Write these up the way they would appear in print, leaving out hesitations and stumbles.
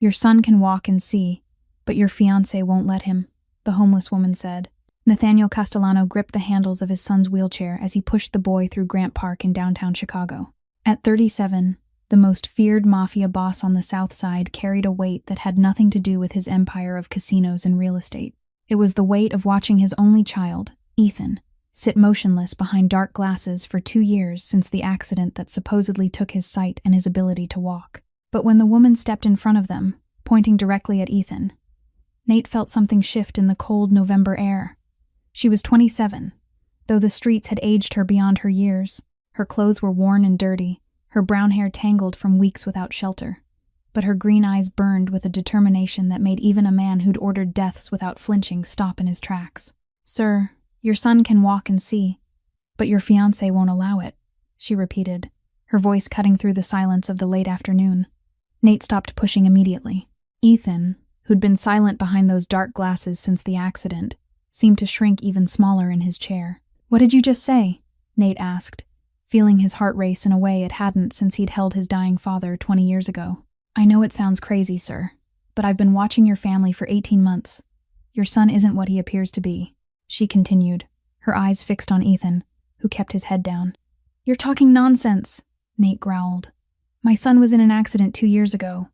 Your son can walk and see, but your fiancé won't let him, the homeless woman said. Nathaniel Castellano gripped the handles of his son's wheelchair as he pushed the boy through Grant Park in downtown Chicago. At 37, the most feared mafia boss on the South Side carried a weight that had nothing to do with his empire of casinos and real estate. It was the weight of watching his only child, Ethan, sit motionless behind dark glasses for 2 years since the accident that supposedly took his sight and his ability to walk. But when the woman stepped in front of them, pointing directly at Ethan, Nate felt something shift in the cold November air. She was 27, though the streets had aged her beyond her years. Her clothes were worn and dirty, her brown hair tangled from weeks without shelter. But her green eyes burned with a determination that made even a man who'd ordered deaths without flinching stop in his tracks. "Sir, your son can walk and see, but your fiancé won't allow it," she repeated, her voice cutting through the silence of the late afternoon. Nate stopped pushing immediately. Ethan, who'd been silent behind those dark glasses since the accident, seemed to shrink even smaller in his chair. "What did you just say?" Nate asked, feeling his heart race in a way it hadn't since he'd held his dying father 20 years ago. "I know it sounds crazy, sir, but I've been watching your family for 18 months. Your son isn't what he appears to be," she continued, her eyes fixed on Ethan, who kept his head down. "You're talking nonsense," Nate growled. "My son was in an accident 2 years ago.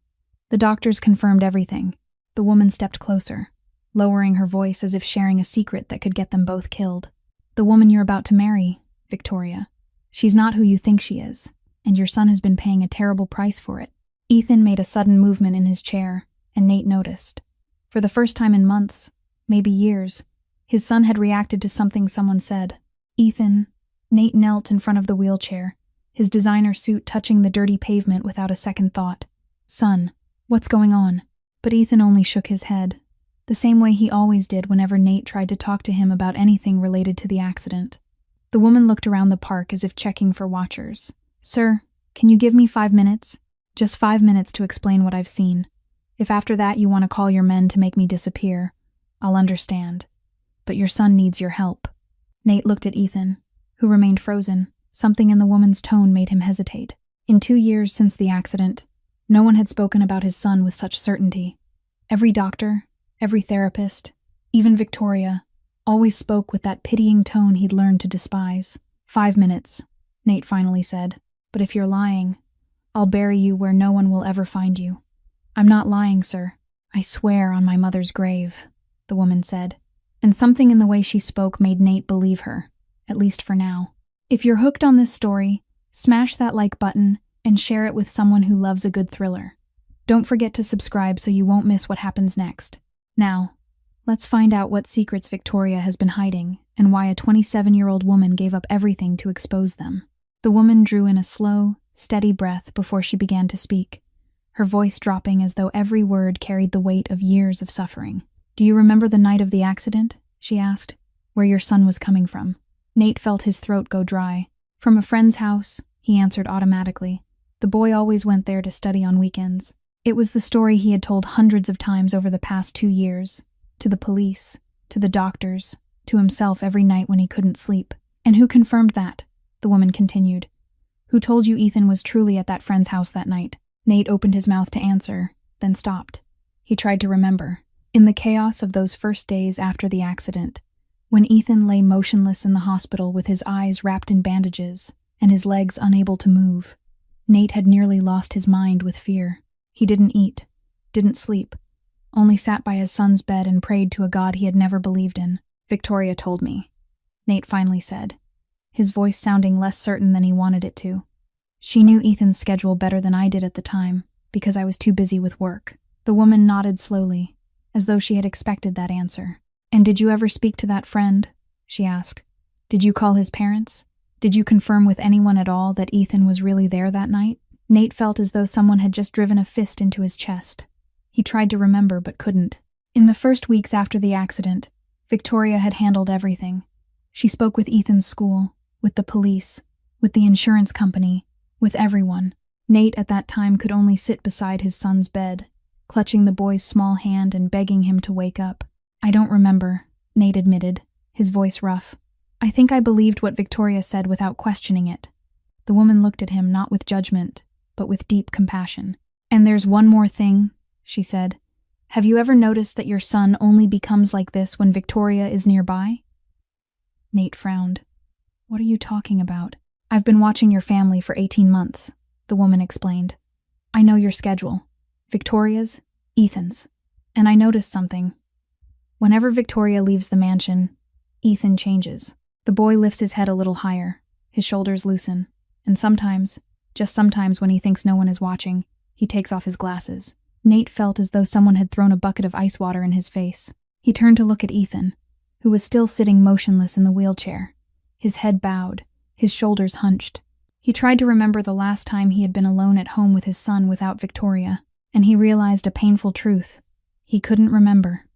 The doctors confirmed everything." The woman stepped closer, lowering her voice as if sharing a secret that could get them both killed. "The woman you're about to marry, Victoria. She's not who you think she is, and your son has been paying a terrible price for it." Ethan made a sudden movement in his chair, and Nate noticed. For the first time in months, maybe years, his son had reacted to something someone said. "Ethan," Nate knelt in front of the wheelchair, his designer suit touching the dirty pavement without a second thought. "Son, what's going on?" But Ethan only shook his head, the same way he always did whenever Nate tried to talk to him about anything related to the accident. The woman looked around the park as if checking for watchers. "Sir, can you give me 5 minutes? Just 5 minutes to explain what I've seen. If after that you want to call your men to make me disappear, I'll understand. But your son needs your help." Nate looked at Ethan, who remained frozen. Something in the woman's tone made him hesitate. In 2 years since the accident, no one had spoken about his son with such certainty. Every doctor, every therapist, even Victoria, always spoke with that pitying tone he'd learned to despise. 5 minutes, Nate finally said. "But if you're lying, I'll bury you where no one will ever find you." "I'm not lying, sir. I swear on my mother's grave," the woman said. And something in the way she spoke made Nate believe her, at least for now. If you're hooked on this story, smash that like button and share it with someone who loves a good thriller. Don't forget to subscribe so you won't miss what happens next. Now, let's find out what secrets Victoria has been hiding and why a 27-year-old woman gave up everything to expose them. The woman drew in a slow, steady breath before she began to speak, her voice dropping as though every word carried the weight of years of suffering. "Do you remember the night of the accident?" she asked. "Where your son was coming from?" Nate felt his throat go dry. "From a friend's house," he answered automatically. The boy always went there to study on weekends. It was the story he had told hundreds of times over the past 2 years, to the police, to the doctors, to himself every night when he couldn't sleep. "And who confirmed that?" the woman continued. "Who told you Ethan was truly at that friend's house that night?" Nate opened his mouth to answer, then stopped. He tried to remember. In the chaos of those first days after the accident, when Ethan lay motionless in the hospital with his eyes wrapped in bandages and his legs unable to move, Nate had nearly lost his mind with fear. He didn't eat, didn't sleep, only sat by his son's bed and prayed to a God he had never believed in. "Victoria told me," Nate finally said, his voice sounding less certain than he wanted it to. "She knew Ethan's schedule better than I did at the time, because I was too busy with work." The woman nodded slowly, as though she had expected that answer. "And did you ever speak to that friend?" she asked. "Did you call his parents? Did you confirm with anyone at all that Ethan was really there that night?" Nate felt as though someone had just driven a fist into his chest. He tried to remember but couldn't. In the first weeks after the accident, Victoria had handled everything. She spoke with Ethan's school, with the police, with the insurance company, with everyone. Nate at that time could only sit beside his son's bed, clutching the boy's small hand and begging him to wake up. "I don't remember," Nate admitted, his voice rough. "I think I believed what Victoria said without questioning it." The woman looked at him not with judgment, but with deep compassion. "And there's one more thing," she said. "Have you ever noticed that your son only becomes like this when Victoria is nearby?" Nate frowned. "What are you talking about?" "I've been watching your family for 18 months, the woman explained. "I know your schedule. Victoria's, Ethan's. And I noticed something. Whenever Victoria leaves the mansion, Ethan changes. The boy lifts his head a little higher, his shoulders loosen, and sometimes, just sometimes when he thinks no one is watching, he takes off his glasses." Nate felt as though someone had thrown a bucket of ice water in his face. He turned to look at Ethan, who was still sitting motionless in the wheelchair, his head bowed, his shoulders hunched. He tried to remember the last time he had been alone at home with his son without Victoria, and he realized a painful truth. He couldn't remember.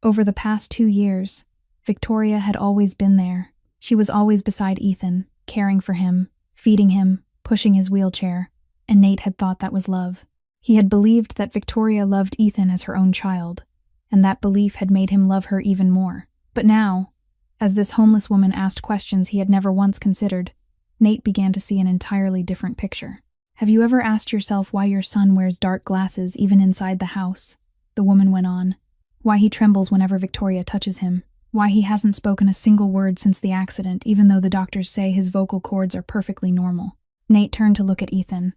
Over the past 2 years, Victoria had always been there. She was always beside Ethan, caring for him, feeding him, pushing his wheelchair, and Nate had thought that was love. He had believed that Victoria loved Ethan as her own child, and that belief had made him love her even more. But now, as this homeless woman asked questions he had never once considered, Nate began to see an entirely different picture. "Have you ever asked yourself why your son wears dark glasses even inside the house?" the woman went on. "Why he trembles whenever Victoria touches him? Why he hasn't spoken a single word since the accident, even though the doctors say his vocal cords are perfectly normal?" Nate turned to look at Ethan,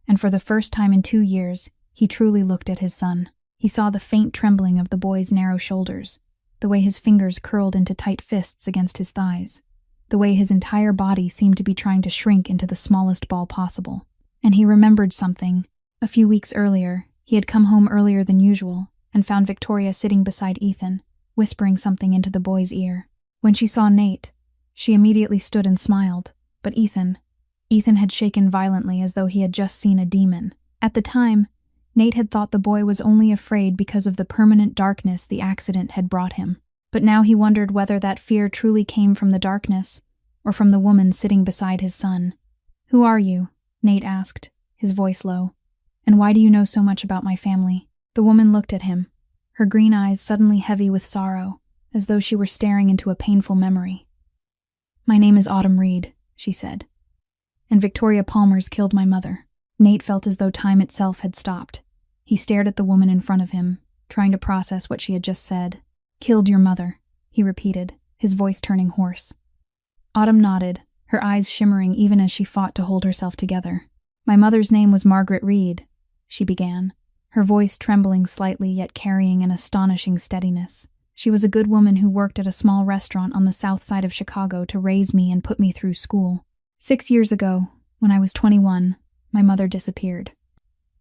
and for the first time in 2 years, he truly looked at his son. He saw the faint trembling of the boy's narrow shoulders, the way his fingers curled into tight fists against his thighs, the way his entire body seemed to be trying to shrink into the smallest ball possible. And he remembered something. A few weeks earlier, he had come home earlier than usual and found Victoria sitting beside Ethan, whispering something into the boy's ear. When she saw Nate, she immediately stood and smiled, but Ethan had shaken violently as though he had just seen a demon. At the time, Nate had thought the boy was only afraid because of the permanent darkness the accident had brought him. But now he wondered whether that fear truly came from the darkness or from the woman sitting beside his son. "Who are you?" Nate asked, his voice low. "And why do you know so much about my family?" The woman looked at him, her green eyes suddenly heavy with sorrow, as though she were staring into a painful memory. "My name is Autumn Reed," she said. "And Victoria Palmer's killed my mother." Nate felt as though time itself had stopped. He stared at the woman in front of him, trying to process what she had just said. "Killed your mother," he repeated, his voice turning hoarse. Autumn nodded, her eyes shimmering even as she fought to hold herself together. "My mother's name was Margaret Reed," she began, her voice trembling slightly yet carrying an astonishing steadiness. "She was a good woman who worked at a small restaurant on the south side of Chicago to raise me and put me through school. 6 years ago, when I was 21, my mother disappeared."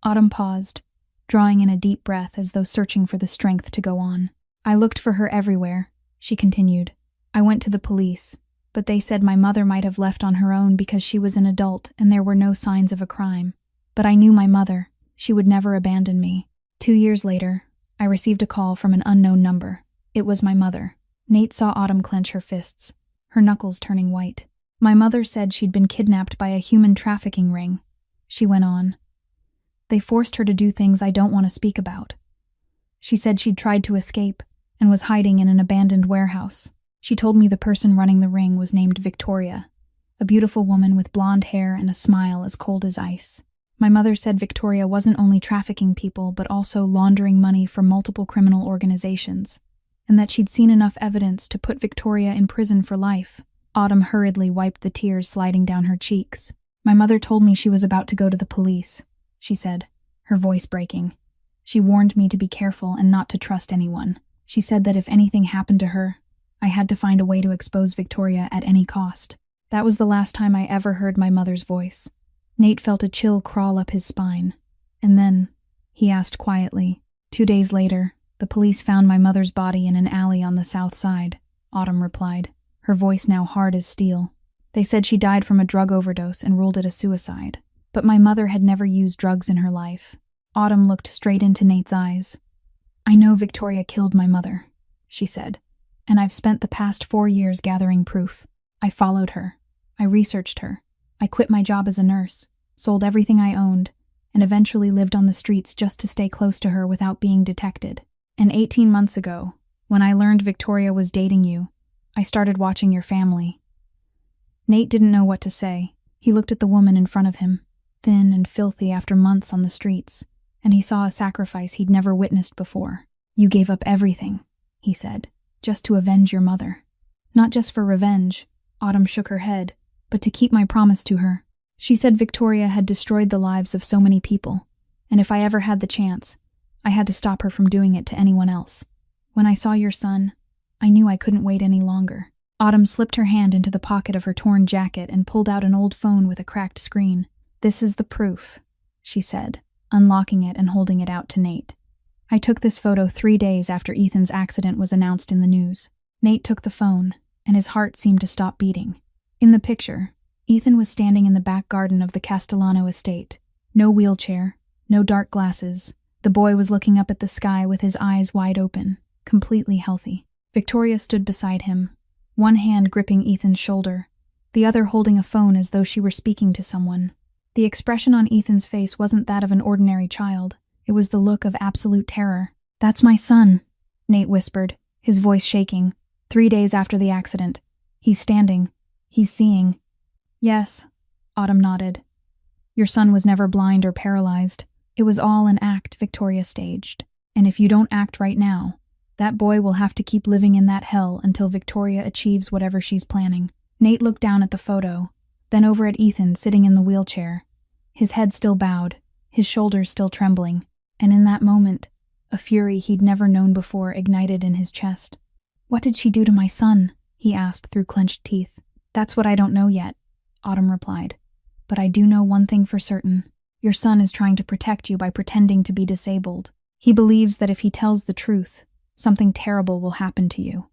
Autumn paused, drawing in a deep breath as though searching for the strength to go on. "I looked for her everywhere," she continued. "I went to the police, but they said my mother might have left on her own because she was an adult and there were no signs of a crime. But I knew my mother. She would never abandon me. 2 years later, I received a call from an unknown number. It was my mother." Nate saw Autumn clench her fists, her knuckles turning white. "My mother said she'd been kidnapped by a human trafficking ring," she went on. "They forced her to do things I don't want to speak about. She said she'd tried to escape and was hiding in an abandoned warehouse. She told me the person running the ring was named Victoria, a beautiful woman with blonde hair and a smile as cold as ice. My mother said Victoria wasn't only trafficking people but also laundering money for multiple criminal organizations, and that she'd seen enough evidence to put Victoria in prison for life." Autumn hurriedly wiped the tears sliding down her cheeks. "My mother told me she was about to go to the police," she said, her voice breaking. "She warned me to be careful and not to trust anyone. She said that if anything happened to her, I had to find a way to expose Victoria at any cost." That was the last time I ever heard my mother's voice. Nate felt a chill crawl up his spine. "And then," he asked quietly, 2 days later, the police found my mother's body in an alley on the south side," Autumn replied, her voice now hard as steel. "They said she died from a drug overdose and ruled it a suicide. But my mother had never used drugs in her life." Autumn looked straight into Nate's eyes. "I know Victoria killed my mother," she said, "and I've spent the past 4 years gathering proof. I followed her. I researched her. I quit my job as a nurse, sold everything I owned, and eventually lived on the streets just to stay close to her without being detected. And 18 months ago, when I learned Victoria was dating you, I started watching your family." Nate didn't know what to say. He looked at the woman in front of him, thin and filthy after months on the streets, and he saw a sacrifice he'd never witnessed before. "You gave up everything," he said, "just to avenge your mother." "Not just for revenge," Autumn shook her head, "but to keep my promise to her. She said Victoria had destroyed the lives of so many people, and if I ever had the chance, I had to stop her from doing it to anyone else. When I saw your son, I knew I couldn't wait any longer." Autumn slipped her hand into the pocket of her torn jacket and pulled out an old phone with a cracked screen. "This is the proof," she said, unlocking it and holding it out to Nate. "I took this photo 3 days after Ethan's accident was announced in the news." Nate took the phone, and his heart seemed to stop beating. In the picture, Ethan was standing in the back garden of the Castellano estate. No wheelchair, no dark glasses. The boy was looking up at the sky with his eyes wide open, completely healthy. Victoria stood beside him, one hand gripping Ethan's shoulder, the other holding a phone as though she were speaking to someone. The expression on Ethan's face wasn't that of an ordinary child. It was the look of absolute terror. "That's my son," Nate whispered, his voice shaking. 3 days after the accident. "He's standing. He's seeing." "Yes," Autumn nodded. "Your son was never blind or paralyzed. It was all an act Victoria staged. And if you don't act right now, that boy will have to keep living in that hell until Victoria achieves whatever she's planning." Nate looked down at the photo, then over at Ethan sitting in the wheelchair, his head still bowed, his shoulders still trembling, and in that moment, a fury he'd never known before ignited in his chest. "What did she do to my son?" he asked through clenched teeth. "That's what I don't know yet," Autumn replied. "But I do know one thing for certain. Your son is trying to protect you by pretending to be disabled. He believes that if he tells the truth, something terrible will happen to you.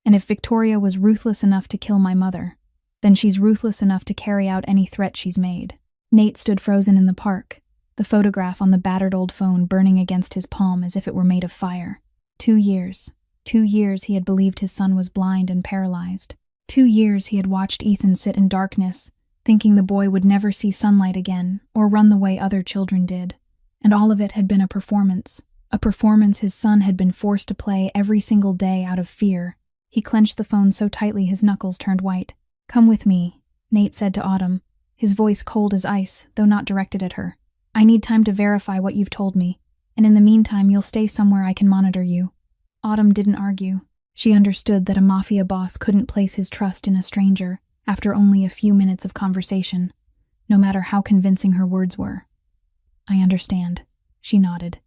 And if Victoria was ruthless enough to kill my mother, then she's ruthless enough to carry out any threat she's made." Nate stood frozen in the park, the photograph on the battered old phone burning against his palm as if it were made of fire. 2 years. 2 years he had believed his son was blind and paralyzed. 2 years he had watched Ethan sit in darkness, thinking the boy would never see sunlight again or run the way other children did. And all of it had been a performance his son had been forced to play every single day out of fear. He clenched the phone so tightly his knuckles turned white. "Come with me," Nate said to Autumn, his voice cold as ice, though not directed at her. "I need time to verify what you've told me, and in the meantime you'll stay somewhere I can monitor you." Autumn didn't argue. She understood that a Mafia boss couldn't place his trust in a stranger after only a few minutes of conversation, no matter how convincing her words were. "I understand," she nodded.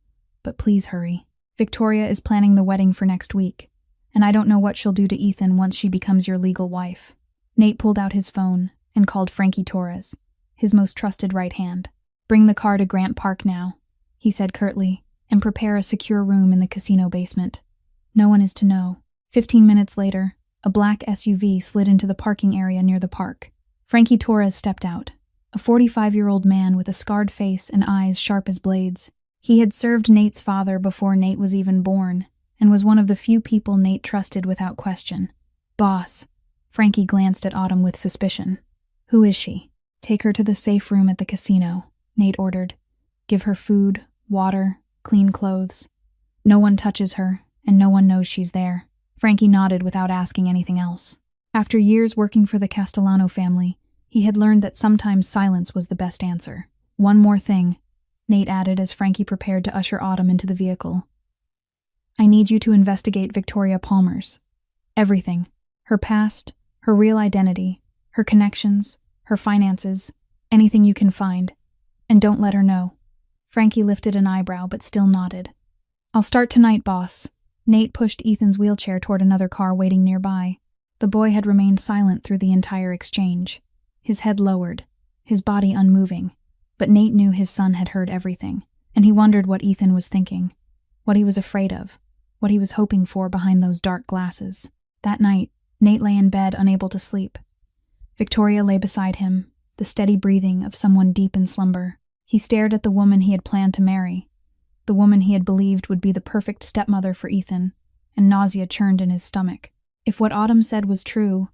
"But please hurry. Victoria is planning the wedding for next week, and I don't know what she'll do to Ethan once she becomes your legal wife." Nate pulled out his phone and called Frankie Torres, his most trusted right hand. "Bring the car to Grant Park now," he said curtly, "and prepare a secure room in the casino basement. No one is to know." 15 minutes later, a black SUV slid into the parking area near the park. Frankie Torres stepped out, a 45-year-old man with a scarred face and eyes sharp as blades. He had served Nate's father before Nate was even born, and was one of the few people Nate trusted without question. "Boss." Frankie glanced at Autumn with suspicion. "Who is she?" "Take her to the safe room at the casino," Nate ordered. "Give her food, water, clean clothes. No one touches her, and no one knows she's there." Frankie nodded without asking anything else. After years working for the Castellano family, he had learned that sometimes silence was the best answer. "One more thing," Nate added as Frankie prepared to usher Autumn into the vehicle. "I need you to investigate Victoria Palmer's. Everything. Her past, her real identity, her connections, her finances, anything you can find. And don't let her know." Frankie lifted an eyebrow but still nodded. "I'll start tonight, boss." Nate pushed Ethan's wheelchair toward another car waiting nearby. The boy had remained silent through the entire exchange, his head lowered, his body unmoving. But Nate knew his son had heard everything, and he wondered what Ethan was thinking, what he was afraid of, what he was hoping for behind those dark glasses. That night, Nate lay in bed unable to sleep. Victoria lay beside him, the steady breathing of someone deep in slumber. He stared at the woman he had planned to marry, the woman he had believed would be the perfect stepmother for Ethan, and nausea churned in his stomach. If what Autumn said was true,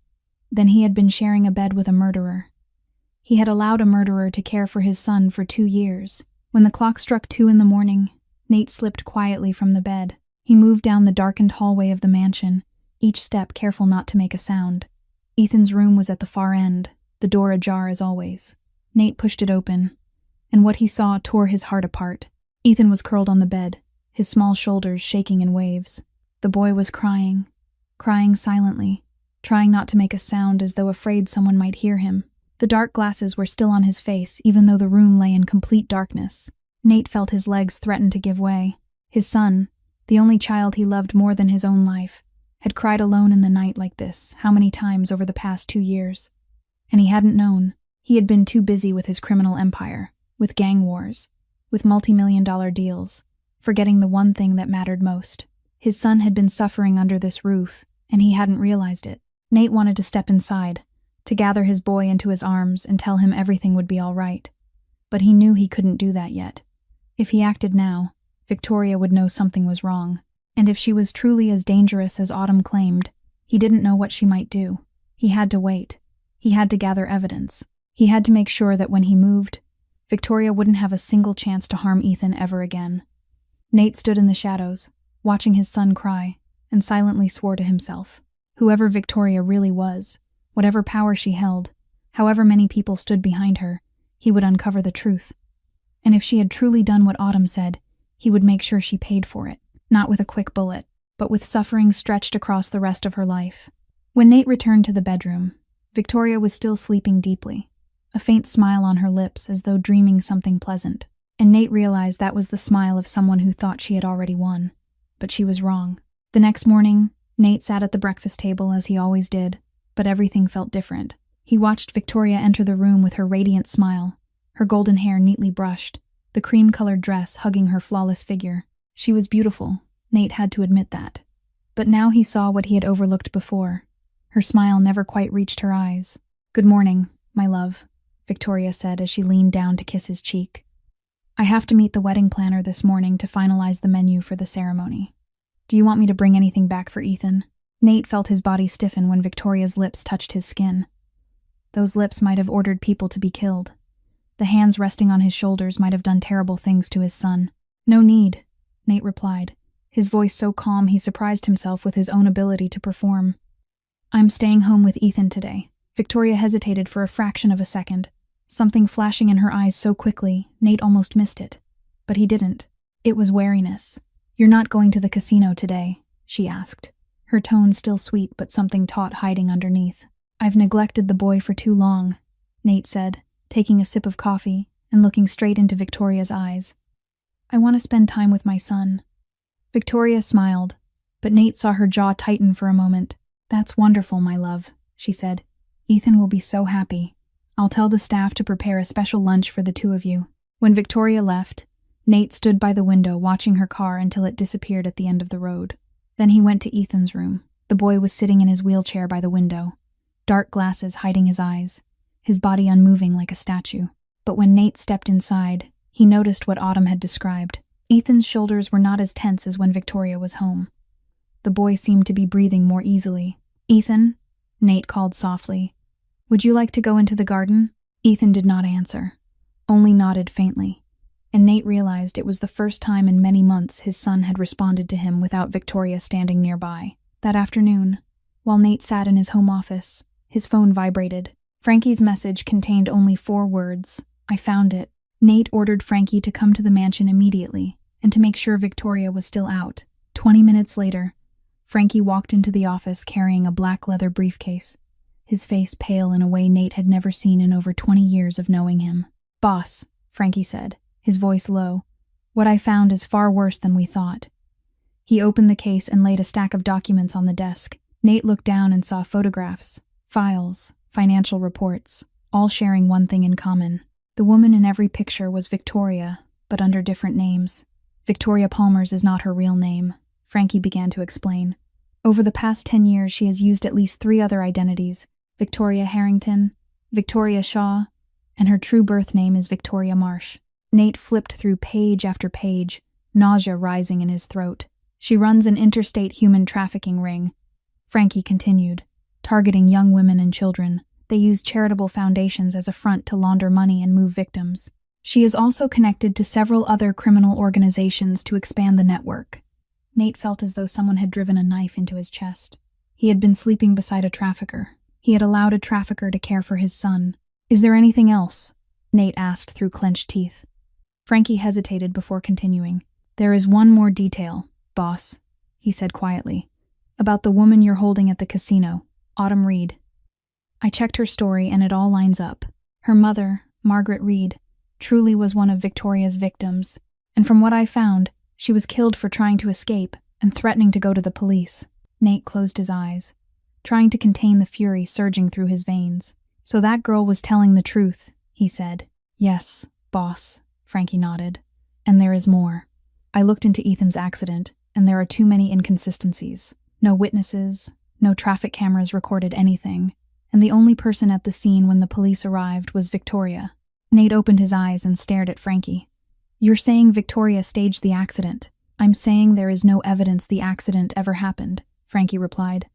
then he had been sharing a bed with a murderer. He had allowed a murderer to care for his son for 2 years. When the clock struck 2 in the morning, Nate slipped quietly from the bed. He moved down the darkened hallway of the mansion, each step careful not to make a sound. Ethan's room was at the far end, the door ajar as always. Nate pushed it open, and what he saw tore his heart apart. Ethan was curled on the bed, his small shoulders shaking in waves. The boy was crying silently, trying not to make a sound as though afraid someone might hear him. The dark glasses were still on his face, even though the room lay in complete darkness. Nate felt his legs threaten to give way. His son, the only child he loved more than his own life, had cried alone in the night like this how many times over the past 2 years? And he hadn't known. He had been too busy with his criminal empire, with gang wars, with multi-million-dollar deals, forgetting the one thing that mattered most. His son had been suffering under this roof, and he hadn't realized it. Nate wanted to step inside, to gather his boy into his arms and tell him everything would be all right. But he knew he couldn't do that yet. If he acted now, Victoria would know something was wrong. And if she was truly as dangerous as Autumn claimed, he didn't know what she might do. He had to wait. He had to gather evidence. He had to make sure that when he moved, Victoria wouldn't have a single chance to harm Ethan ever again. Nate stood in the shadows, watching his son cry, and silently swore to himself. Whoever Victoria really was, whatever power she held, however many people stood behind her, he would uncover the truth. And if she had truly done what Autumn said, he would make sure she paid for it. Not with a quick bullet, but with suffering stretched across the rest of her life. When Nate returned to the bedroom, Victoria was still sleeping deeply, a faint smile on her lips as though dreaming something pleasant. And Nate realized that was the smile of someone who thought she had already won. But she was wrong. The next morning, Nate sat at the breakfast table as he always did, but everything felt different. He watched Victoria enter the room with her radiant smile, her golden hair neatly brushed, the cream-colored dress hugging her flawless figure. She was beautiful, Nate had to admit that. But now he saw what he had overlooked before. Her smile never quite reached her eyes. "Good morning, my love," Victoria said as she leaned down to kiss his cheek. "I have to meet the wedding planner this morning to finalize the menu for the ceremony. Do you want me to bring anything back for Ethan?" Nate felt his body stiffen when Victoria's lips touched his skin. Those lips might have ordered people to be killed. The hands resting on his shoulders might have done terrible things to his son. "No need," Nate replied, his voice so calm he surprised himself with his own ability to perform. "I'm staying home with Ethan today." Victoria hesitated for a fraction of a second, something flashing in her eyes so quickly, Nate almost missed it. But he didn't. It was wariness. "You're not going to the casino today?" she asked, her tone still sweet but something taut hiding underneath. "I've neglected the boy for too long," Nate said, taking a sip of coffee and looking straight into Victoria's eyes. "I want to spend time with my son." Victoria smiled, but Nate saw her jaw tighten for a moment. "That's wonderful, my love," she said. "Ethan will be so happy. I'll tell the staff to prepare a special lunch for the two of you." When Victoria left, Nate stood by the window watching her car until it disappeared at the end of the road. Then he went to Ethan's room. The boy was sitting in his wheelchair by the window, dark glasses hiding his eyes, his body unmoving like a statue. But when Nate stepped inside, he noticed what Autumn had described. Ethan's shoulders were not as tense as when Victoria was home. The boy seemed to be breathing more easily. "Ethan," Nate called softly, "would you like to go into the garden?" Ethan did not answer, only nodded faintly, and Nate realized it was the first time in many months his son had responded to him without Victoria standing nearby. That afternoon, while Nate sat in his home office, his phone vibrated. Frankie's message contained only 4 words. "I found it." Nate ordered Frankie to come to the mansion immediately and to make sure Victoria was still out. 20 minutes later, Frankie walked into the office carrying a black leather briefcase, his face pale in a way Nate had never seen in over 20 years of knowing him. "Boss," Frankie said, his voice low, "what I found is far worse than we thought." He opened the case and laid a stack of documents on the desk. Nate looked down and saw photographs, files, financial reports, all sharing one thing in common. The woman in every picture was Victoria, but under different names. "Victoria Palmer's is not her real name," Frankie began to explain. "Over the past 10 years, she has used at least 3 other identities: Victoria Harrington, Victoria Shaw, and her true birth name is Victoria Marsh." Nate flipped through page after page, nausea rising in his throat. "She runs an interstate human trafficking ring," Frankie continued, "targeting young women and children. They use charitable foundations as a front to launder money and move victims. She is also connected to several other criminal organizations to expand the network." Nate felt as though someone had driven a knife into his chest. He had been sleeping beside a trafficker. He had allowed a trafficker to care for his son. "Is there anything else?" Nate asked through clenched teeth. Frankie hesitated before continuing. There is one more detail, boss, he said quietly. About the woman you're holding at the casino, Autumn Reed. I checked her story and it all lines up. Her mother, Margaret Reed, truly was one of Victoria's victims, and from what I found, she was killed for trying to escape and threatening to go to the police. Nate closed his eyes, trying to contain the fury surging through his veins. So that girl was telling the truth, he said. Yes, boss, Frankie nodded. And there is more. I looked into Ethan's accident, and there are too many inconsistencies. No witnesses, no traffic cameras recorded anything, and the only person at the scene when the police arrived was Victoria. Nate opened his eyes and stared at Frankie. You're saying Victoria staged the accident. I'm saying there is no evidence the accident ever happened, Frankie replied.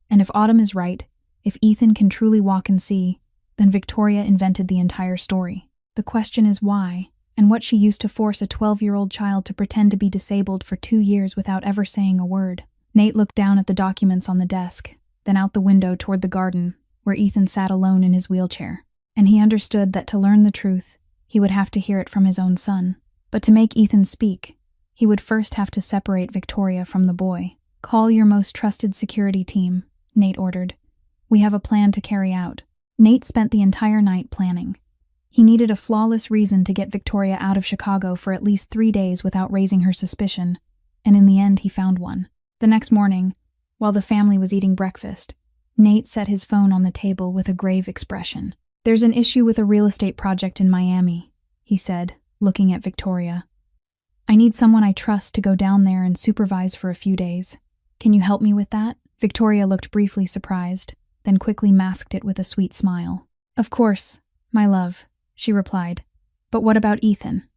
And if Autumn is right, if Ethan can truly walk and see, then Victoria invented the entire story. The question is why, and what she used to force a 12-year-old child to pretend to be disabled for 2 years without ever saying a word. Nate looked down at the documents on the desk, then out the window toward the garden, where Ethan sat alone in his wheelchair. And he understood that to learn the truth, he would have to hear it from his own son. But to make Ethan speak, he would first have to separate Victoria from the boy. Call your most trusted security team, Nate ordered. We have a plan to carry out. Nate spent the entire night planning. He needed a flawless reason to get Victoria out of Chicago for at least 3 days without raising her suspicion, and in the end he found one. The next morning, while the family was eating breakfast, Nate set his phone on the table with a grave expression. There's an issue with a real estate project in Miami, he said, looking at Victoria. I need someone I trust to go down there and supervise for a few days. Can you help me with that? Victoria looked briefly surprised, then quickly masked it with a sweet smile. Of course, my love, she replied. But what about Ethan?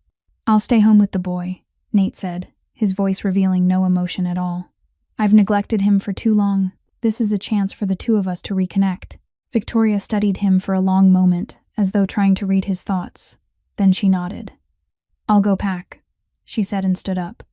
I'll stay home with the boy, Nate said, his voice revealing no emotion at all. I've neglected him for too long. This is a chance for the two of us to reconnect. Victoria studied him for a long moment, as though trying to read his thoughts. Then she nodded. I'll go pack, she said and stood up.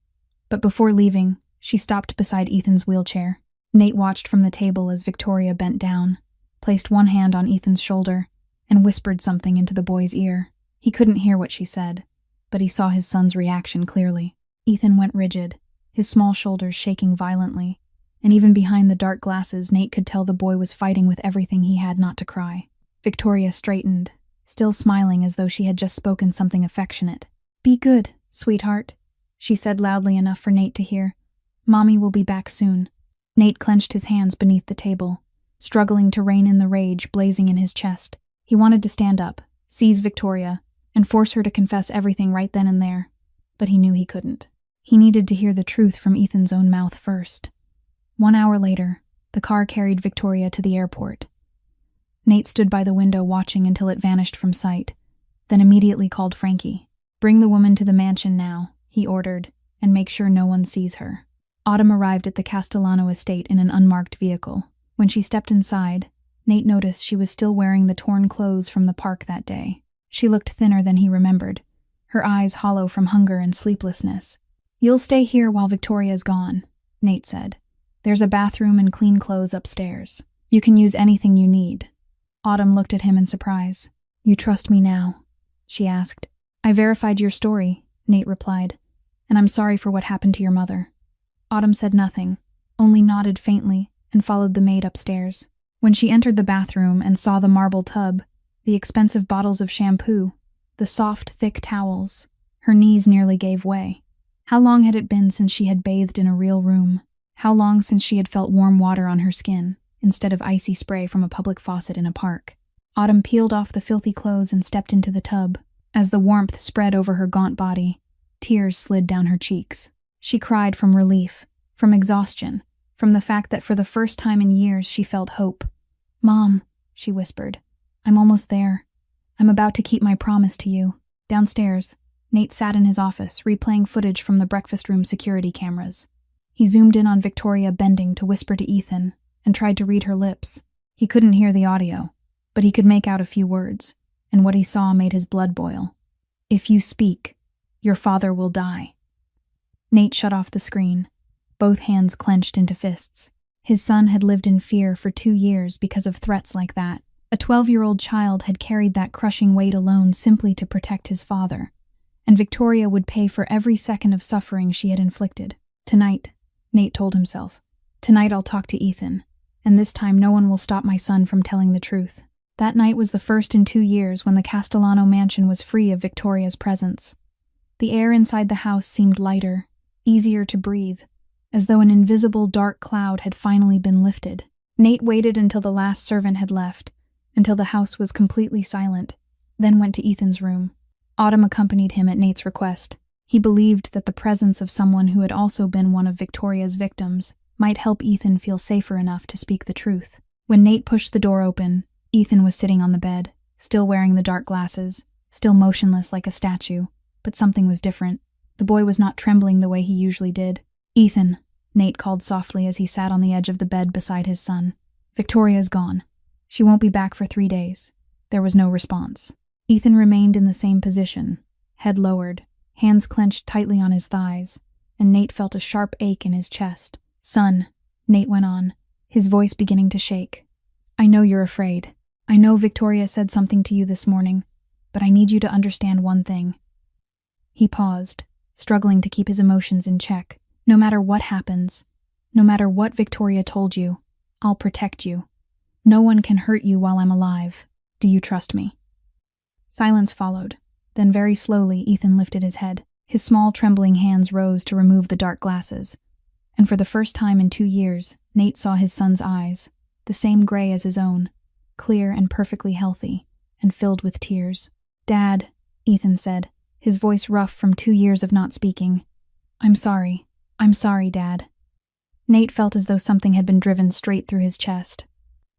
But before leaving, she stopped beside Ethan's wheelchair. Nate watched from the table as Victoria bent down, placed one hand on Ethan's shoulder, and whispered something into the boy's ear. He couldn't hear what she said, but he saw his son's reaction clearly. Ethan went rigid, his small shoulders shaking violently, and even behind the dark glasses Nate could tell the boy was fighting with everything he had not to cry. Victoria straightened, still smiling as though she had just spoken something affectionate. Be good, sweetheart, she said loudly enough for Nate to hear. Mommy will be back soon. Nate clenched his hands beneath the table, struggling to rein in the rage blazing in his chest. He wanted to stand up, seize Victoria, and force her to confess everything right then and there, but he knew he couldn't. He needed to hear the truth from Ethan's own mouth first. 1 hour later, the car carried Victoria to the airport. Nate stood by the window watching until it vanished from sight, then immediately called Frankie. Bring the woman to the mansion now, he ordered, and make sure no one sees her. Autumn arrived at the Castellano estate in an unmarked vehicle. When she stepped inside, Nate noticed she was still wearing the torn clothes from the park that day. She looked thinner than he remembered, her eyes hollow from hunger and sleeplessness. You'll stay here while Victoria's gone, Nate said. There's a bathroom and clean clothes upstairs. You can use anything you need. Autumn looked at him in surprise. You trust me now? She asked. I verified your story, Nate replied, and I'm sorry for what happened to your mother. Autumn said nothing, only nodded faintly and followed the maid upstairs. When she entered the bathroom and saw the marble tub, the expensive bottles of shampoo, the soft, thick towels, her knees nearly gave way. How long had it been since she had bathed in a real room? How long since she had felt warm water on her skin, instead of icy spray from a public faucet in a park? Autumn peeled off the filthy clothes and stepped into the tub. As the warmth spread over her gaunt body, tears slid down her cheeks. She cried from relief, from exhaustion, from the fact that for the first time in years she felt hope. Mom, she whispered, I'm almost there. I'm about to keep my promise to you. Downstairs, Nate sat in his office, replaying footage from the breakfast room security cameras. He zoomed in on Victoria bending to whisper to Ethan and tried to read her lips. He couldn't hear the audio, but he could make out a few words, and what he saw made his blood boil. If you speak, your father will die. Nate shut off the screen, both hands clenched into fists. His son had lived in fear for 2 years because of threats like that. A 12-year-old child had carried that crushing weight alone simply to protect his father, and Victoria would pay for every second of suffering she had inflicted. Tonight, Nate told himself, tonight I'll talk to Ethan, and this time no one will stop my son from telling the truth. That night was the first in 2 years when the Castellano mansion was free of Victoria's presence. The air inside the house seemed lighter, easier to breathe, as though an invisible dark cloud had finally been lifted. Nate waited until the last servant had left, until the house was completely silent, then went to Ethan's room. Autumn accompanied him at Nate's request. He believed that the presence of someone who had also been one of Victoria's victims might help Ethan feel safer enough to speak the truth. When Nate pushed the door open, Ethan was sitting on the bed, still wearing the dark glasses, still motionless like a statue, but something was different. The boy was not trembling the way he usually did. "Ethan," Nate called softly as he sat on the edge of the bed beside his son. "Victoria's gone. She won't be back for 3 days." There was no response. Ethan remained in the same position, head lowered, hands clenched tightly on his thighs, and Nate felt a sharp ache in his chest. "Son," Nate went on, his voice beginning to shake. "I know you're afraid. I know Victoria said something to you this morning, but I need you to understand one thing." He paused, struggling to keep his emotions in check. "No matter what happens, no matter what Victoria told you, I'll protect you. No one can hurt you while I'm alive. Do you trust me?" Silence followed. Then very slowly Ethan lifted his head. His small trembling hands rose to remove the dark glasses. And for the first time in 2 years, Nate saw his son's eyes, the same gray as his own, clear and perfectly healthy, and filled with tears. "Dad," Ethan said, his voice rough from 2 years of not speaking. I'm sorry, Dad." Nate felt as though something had been driven straight through his chest.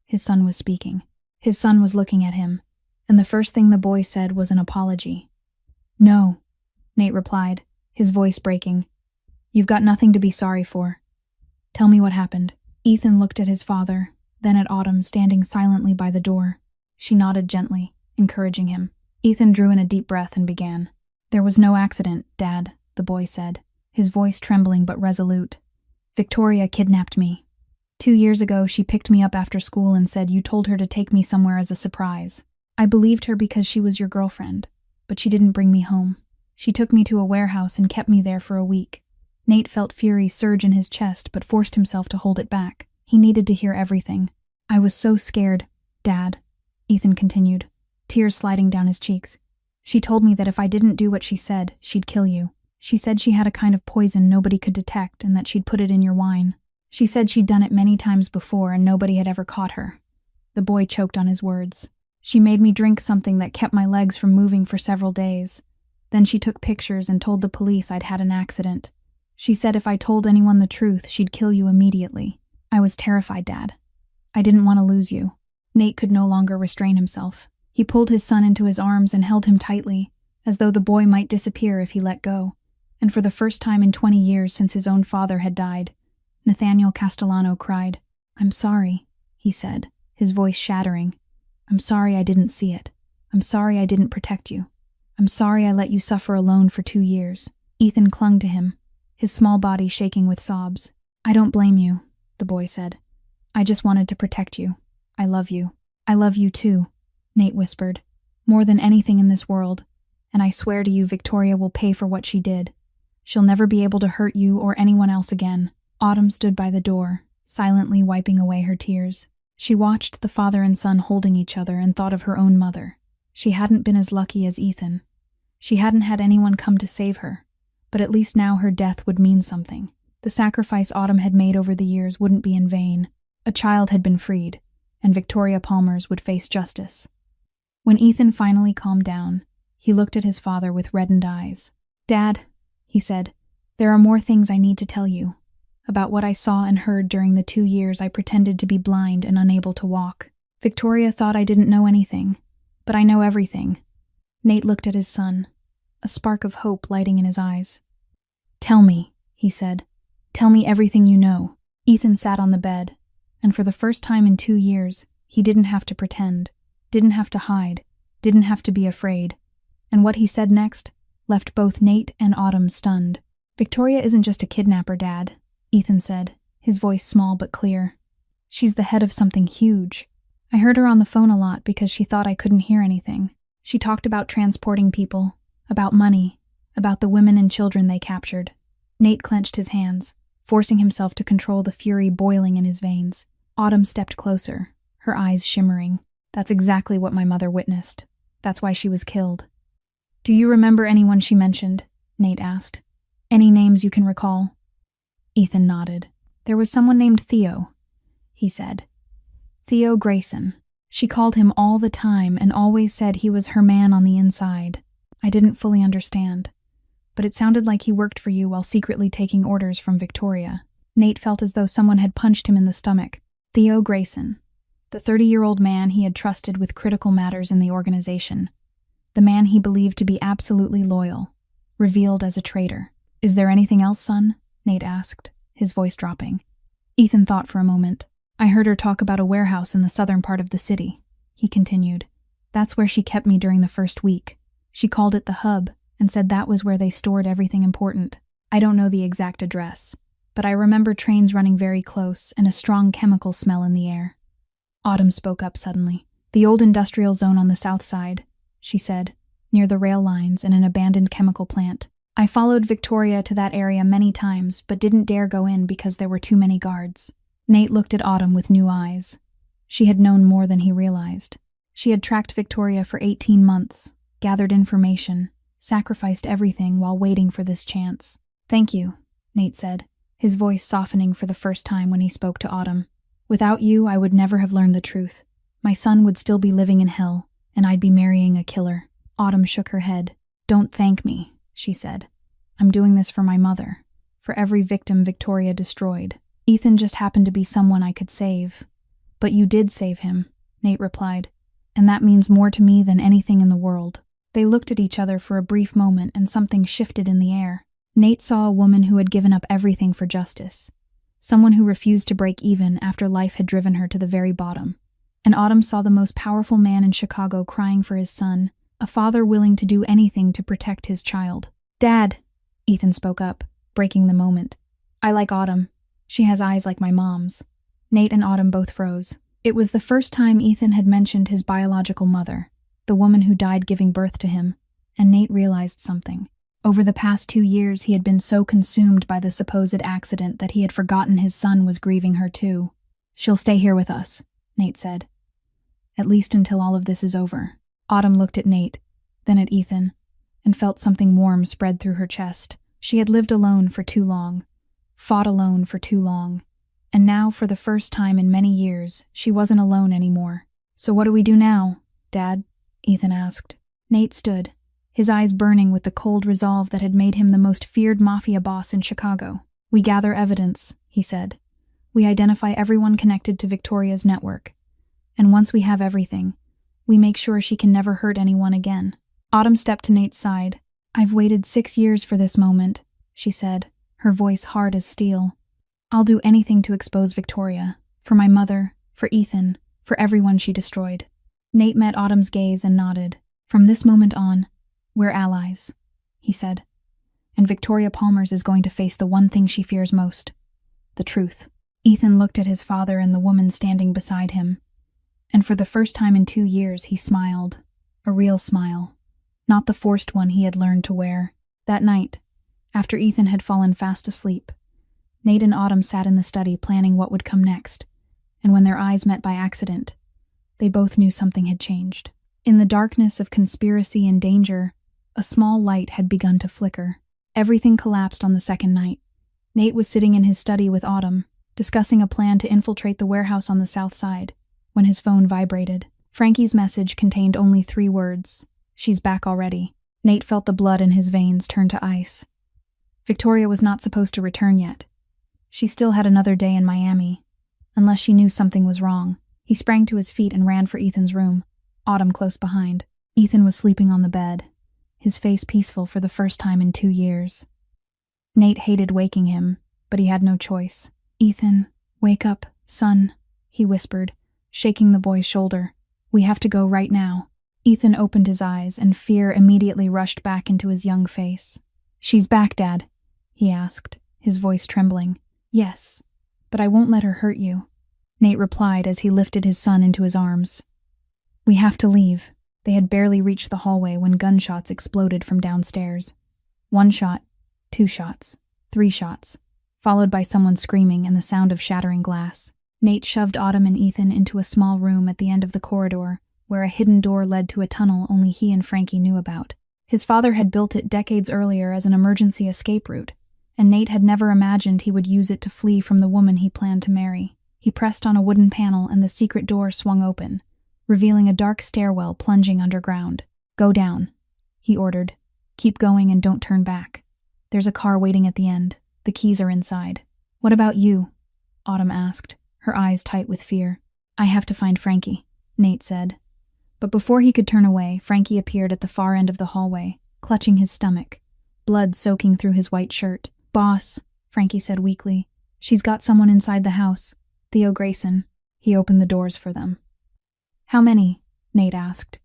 His son was speaking. His son was looking at him, and the first thing the boy said was an apology. "No," Nate replied, his voice breaking. "You've got nothing to be sorry for. Tell me what happened." Ethan looked at his father, then at Autumn standing silently by the door. She nodded gently, encouraging him. Ethan drew in a deep breath and began. "There was no accident, Dad," the boy said, his voice trembling but resolute. "Victoria kidnapped me. 2 years ago, she picked me up after school and said you told her to take me somewhere as a surprise. I believed her because she was your girlfriend, but she didn't bring me home. She took me to a warehouse and kept me there for a week." Nate felt fury surge in his chest but forced himself to hold it back. He needed to hear everything. "I was so scared, Dad," Ethan continued, tears sliding down his cheeks. "She told me that if I didn't do what she said, she'd kill you. She said she had a kind of poison nobody could detect and that she'd put it in your wine. She said she'd done it many times before and nobody had ever caught her." The boy choked on his words. "She made me drink something that kept my legs from moving for several days. Then she took pictures and told the police I'd had an accident. She said if I told anyone the truth, she'd kill you immediately. I was terrified, Dad. I didn't want to lose you." Nate could no longer restrain himself. He pulled his son into his arms and held him tightly, as though the boy might disappear if he let go. And for the first time in 20 years since his own father had died, Nathaniel Castellano cried. "I'm sorry," he said, his voice shattering. "I'm sorry I didn't see it. I'm sorry I didn't protect you. I'm sorry I let you suffer alone for 2 years." Ethan clung to him, his small body shaking with sobs. "I don't blame you," the boy said. "I just wanted to protect you. I love you." "I love you too," Nate whispered, "more than anything in this world, and I swear to you Victoria will pay for what she did. She'll never be able to hurt you or anyone else again." Autumn stood by the door, silently wiping away her tears. She watched the father and son holding each other and thought of her own mother. She hadn't been as lucky as Ethan. She hadn't had anyone come to save her, but at least now her death would mean something. The sacrifice Autumn had made over the years wouldn't be in vain. A child had been freed, and Victoria Palmer's would face justice. When Ethan finally calmed down, he looked at his father with reddened eyes. "Dad," he said, "there are more things I need to tell you, about what I saw and heard during the 2 years I pretended to be blind and unable to walk. Victoria thought I didn't know anything, but I know everything." Nate looked at his son, a spark of hope lighting in his eyes. "Tell me," he said. "Tell me everything you know." Ethan sat on the bed, and for the first time in 2 years, he didn't have to pretend, didn't have to hide, didn't have to be afraid. And what he said next left both Nate and Autumn stunned. "Victoria isn't just a kidnapper, Dad," Ethan said, his voice small but clear. "She's the head of something huge. I heard her on the phone a lot because she thought I couldn't hear anything. She talked about transporting people, about money, about the women and children they captured. Nate clenched his hands, forcing himself to control the fury boiling in his veins. Autumn stepped closer, her eyes shimmering. That's exactly what my mother witnessed. That's why she was killed. Do you remember anyone she mentioned? Nate asked. Any names you can recall? Ethan nodded. There was someone named Theo, he said. Theo Grayson. She called him all the time and always said he was her man on the inside. I didn't fully understand, but it sounded like he worked for you while secretly taking orders from Victoria. Nate felt as though someone had punched him in the stomach. Theo Grayson, the 30-year-old man he had trusted with critical matters in the organization. The man he believed to be absolutely loyal, revealed as a traitor. Is there anything else, son? Nate asked, his voice dropping. Ethan thought for a moment. I heard her talk about a warehouse in the southern part of the city, he continued. That's where she kept me during the first week. She called it the hub and said that was where they stored everything important. I don't know the exact address, but I remember trains running very close and a strong chemical smell in the air. Autumn spoke up suddenly. The old industrial zone on the south side, she said, near the rail lines and an abandoned chemical plant. I followed Victoria to that area many times, but didn't dare go in because there were too many guards. Nate looked at Autumn with new eyes. She had known more than he realized. She had tracked Victoria for 18 months, gathered information, sacrificed everything while waiting for this chance. Thank you, Nate said, his voice softening for the first time when he spoke to Autumn. Without you, I would never have learned the truth. My son would still be living in hell, and I'd be marrying a killer. Autumn shook her head. Don't thank me, she said. I'm doing this for my mother, for every victim Victoria destroyed. Ethan just happened to be someone I could save. But you did save him, Nate replied, and that means more to me than anything in the world. They looked at each other for a brief moment and something shifted in the air. Nate saw a woman who had given up everything for justice, someone who refused to break even after life had driven her to the very bottom. And Autumn saw the most powerful man in Chicago crying for his son, a father willing to do anything to protect his child. Dad, Ethan spoke up, breaking the moment. I like Autumn. She has eyes like my mom's. Nate and Autumn both froze. It was the first time Ethan had mentioned his biological mother, the woman who died giving birth to him, and Nate realized something. Over the past 2 years, he had been so consumed by the supposed accident that he had forgotten his son was grieving her too. She'll stay here with us, Nate said. At least until all of this is over. Autumn looked at Nate, then at Ethan, and felt something warm spread through her chest. She had lived alone for too long, fought alone for too long, and now, for the first time in many years, she wasn't alone anymore. So what do we do now, Dad? Ethan asked. Nate stood, his eyes burning with the cold resolve that had made him the most feared Mafia boss in Chicago. We gather evidence, he said. We identify everyone connected to Victoria's network. And once we have everything, we make sure she can never hurt anyone again. Autumn stepped to Nate's side. I've waited 6 years for this moment, she said, her voice hard as steel. I'll do anything to expose Victoria, for my mother, for Ethan, for everyone she destroyed. Nate met Autumn's gaze and nodded. From this moment on, we're allies, he said. And Victoria Palmer's is going to face the one thing she fears most, the truth. Ethan looked at his father and the woman standing beside him, and for the first time in 2 years he smiled, a real smile, not the forced one he had learned to wear. That night, after Ethan had fallen fast asleep, Nate and Autumn sat in the study planning what would come next, and when their eyes met by accident, they both knew something had changed. In the darkness of conspiracy and danger, a small light had begun to flicker. Everything collapsed on the second night. Nate was sitting in his study with Autumn, discussing a plan to infiltrate the warehouse on the south side, when his phone vibrated. Frankie's message contained only 3 words. She's back already. Nate felt the blood in his veins turn to ice. Victoria was not supposed to return yet. She still had another day in Miami, unless she knew something was wrong. He sprang to his feet and ran for Ethan's room, Autumn close behind. Ethan was sleeping on the bed, his face peaceful for the first time in 2 years. Nate hated waking him, but he had no choice. Ethan, wake up, son, he whispered, shaking the boy's shoulder. We have to go right now. Ethan opened his eyes, and fear immediately rushed back into his young face. She's back, Dad, he asked, his voice trembling. Yes, but I won't let her hurt you, Nate replied as he lifted his son into his arms. We have to leave. They had barely reached the hallway when gunshots exploded from downstairs. 1 shot, 2 shots, 3 shots, followed by someone screaming and the sound of shattering glass. Nate shoved Autumn and Ethan into a small room at the end of the corridor, where a hidden door led to a tunnel only he and Frankie knew about. His father had built it decades earlier as an emergency escape route, and Nate had never imagined he would use it to flee from the woman he planned to marry. He pressed on a wooden panel and the secret door swung open, revealing a dark stairwell plunging underground. "Go down," he ordered. "Keep going and don't turn back. There's a car waiting at the end. The keys are inside." "What about you?" Autumn asked, her eyes tight with fear. "I have to find Frankie," Nate said. But before he could turn away, Frankie appeared at the far end of the hallway, clutching his stomach, blood soaking through his white shirt. "Boss," Frankie said weakly, "she's got someone inside the house. Theo Grayson." He opened the doors for them. "How many?" Nate asked.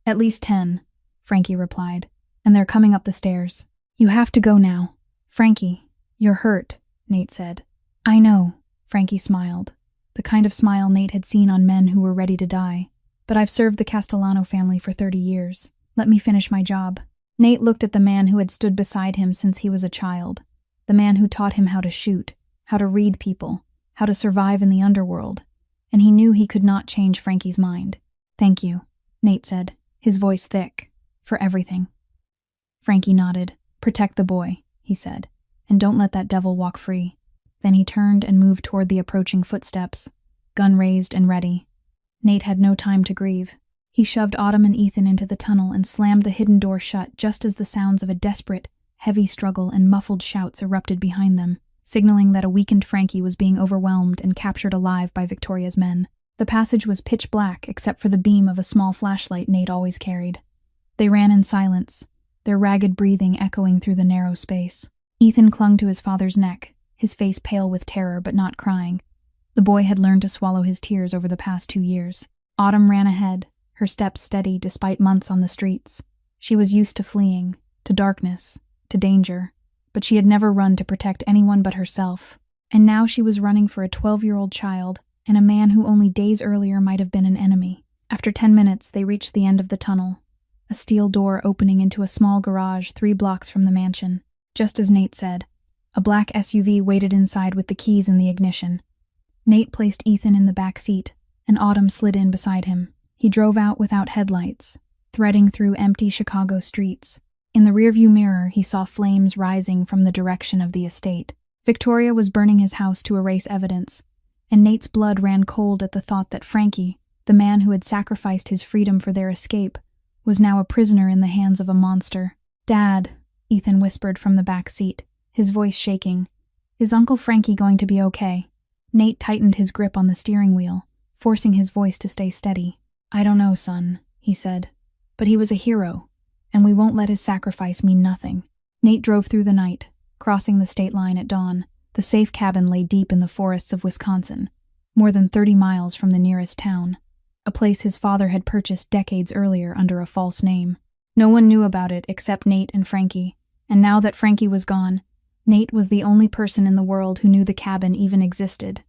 "At least 10, Frankie replied, "and they're coming up the stairs. You have to go now." "Frankie, you're hurt," Nate said. "I know," Frankie smiled, the kind of smile Nate had seen on men who were ready to die. "But I've served the Castellano family for 30 years. Let me finish my job." Nate looked at the man who had stood beside him since he was a child, the man who taught him how to shoot, how to read people, how to survive in the underworld, and he knew he could not change Frankie's mind. "Thank you," Nate said, his voice thick, "for everything." Frankie nodded. "Protect the boy," he said, "and don't let that devil walk free." Then he turned and moved toward the approaching footsteps, gun raised and ready. Nate had no time to grieve. He shoved Autumn and Ethan into the tunnel and slammed the hidden door shut just as the sounds of a desperate, heavy struggle and muffled shouts erupted behind them, signaling that a weakened Frankie was being overwhelmed and captured alive by Victoria's men. The passage was pitch black except for the beam of a small flashlight Nate always carried. They ran in silence, their ragged breathing echoing through the narrow space. Ethan clung to his father's neck, his face pale with terror but not crying. The boy had learned to swallow his tears over the past 2 years. Autumn ran ahead, her steps steady despite months on the streets. She was used to fleeing, to darkness, to danger, but she had never run to protect anyone but herself. And now she was running for a 12-year-old child and a man who only days earlier might have been an enemy. After 10 minutes, they reached the end of the tunnel, a steel door opening into a small garage 3 blocks from the mansion. Just as Nate said, a black SUV waited inside with the keys in the ignition. Nate placed Ethan in the back seat, and Autumn slid in beside him. He drove out without headlights, threading through empty Chicago streets. In the rearview mirror, he saw flames rising from the direction of the estate. Victoria was burning his house to erase evidence, and Nate's blood ran cold at the thought that Frankie, the man who had sacrificed his freedom for their escape, was now a prisoner in the hands of a monster. "Dad," Ethan whispered from the back seat, his voice shaking. "Is Uncle Frankie going to be okay?" Nate tightened his grip on the steering wheel, forcing his voice to stay steady. "I don't know, son," he said, "but he was a hero, and we won't let his sacrifice mean nothing." Nate drove through the night, crossing the state line at dawn. The safe cabin lay deep in the forests of Wisconsin, more than 30 miles from the nearest town, a place his father had purchased decades earlier under a false name. No one knew about it except Nate and Frankie, and now that Frankie was gone, Nate was the only person in the world who knew the cabin even existed.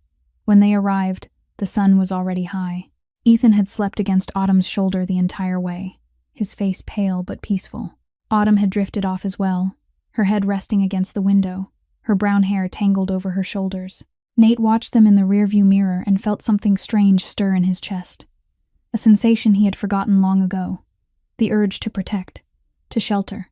When they arrived, the sun was already high. Ethan had slept against Autumn's shoulder the entire way, his face pale but peaceful. Autumn had drifted off as well, her head resting against the window, her brown hair tangled over her shoulders. Nate watched them in the rearview mirror and felt something strange stir in his chest. A sensation he had forgotten long ago. The urge to protect, to shelter.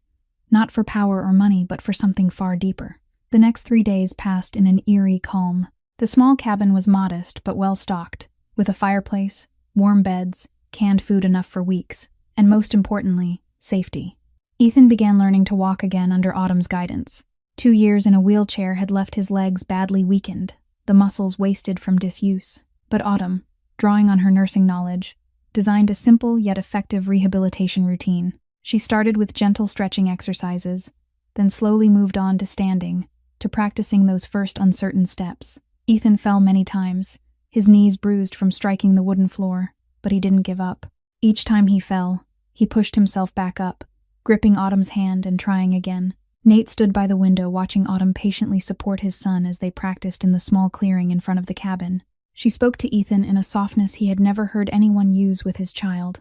Not for power or money, but for something far deeper. The next 3 days passed in an eerie calm. The small cabin was modest but well-stocked, with a fireplace, warm beds, canned food enough for weeks, and most importantly, safety. Ethan began learning to walk again under Autumn's guidance. 2 years in a wheelchair had left his legs badly weakened, the muscles wasted from disuse. But Autumn, drawing on her nursing knowledge, designed a simple yet effective rehabilitation routine. She started with gentle stretching exercises, then slowly moved on to standing, to practicing those first uncertain steps. Ethan fell many times, his knees bruised from striking the wooden floor, but he didn't give up. Each time he fell, he pushed himself back up, gripping Autumn's hand and trying again. Nate stood by the window watching Autumn patiently support his son as they practiced in the small clearing in front of the cabin. She spoke to Ethan in a softness he had never heard anyone use with his child,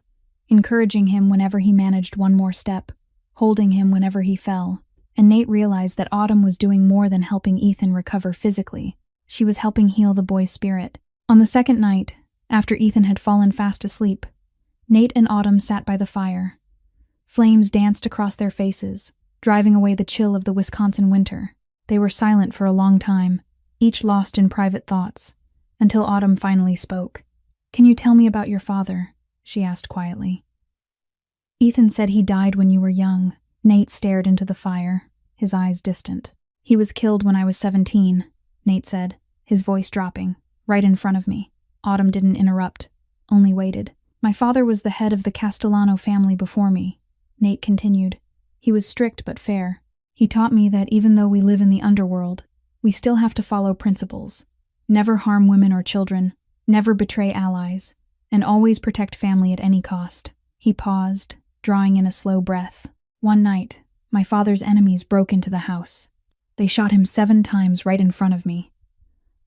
encouraging him whenever he managed one more step, holding him whenever he fell, and Nate realized that Autumn was doing more than helping Ethan recover physically. She was helping heal the boy's spirit. On the second night, after Ethan had fallen fast asleep, Nate and Autumn sat by the fire. Flames danced across their faces, driving away the chill of the Wisconsin winter. They were silent for a long time, each lost in private thoughts, until Autumn finally spoke. "Can you tell me about your father?" she asked quietly. "Ethan said he died when you were young." Nate stared into the fire, his eyes distant. "He was killed when I was 17, Nate said, his voice dropping, right in front of me. Autumn didn't interrupt, only waited. "My father was the head of the Castellano family before me," Nate continued. "He was strict but fair. He taught me that even though we live in the underworld, we still have to follow principles. Never harm women or children, never betray allies, and always protect family at any cost." He paused, drawing in a slow breath. "One night, my father's enemies broke into the house. They shot him 7 times right in front of me.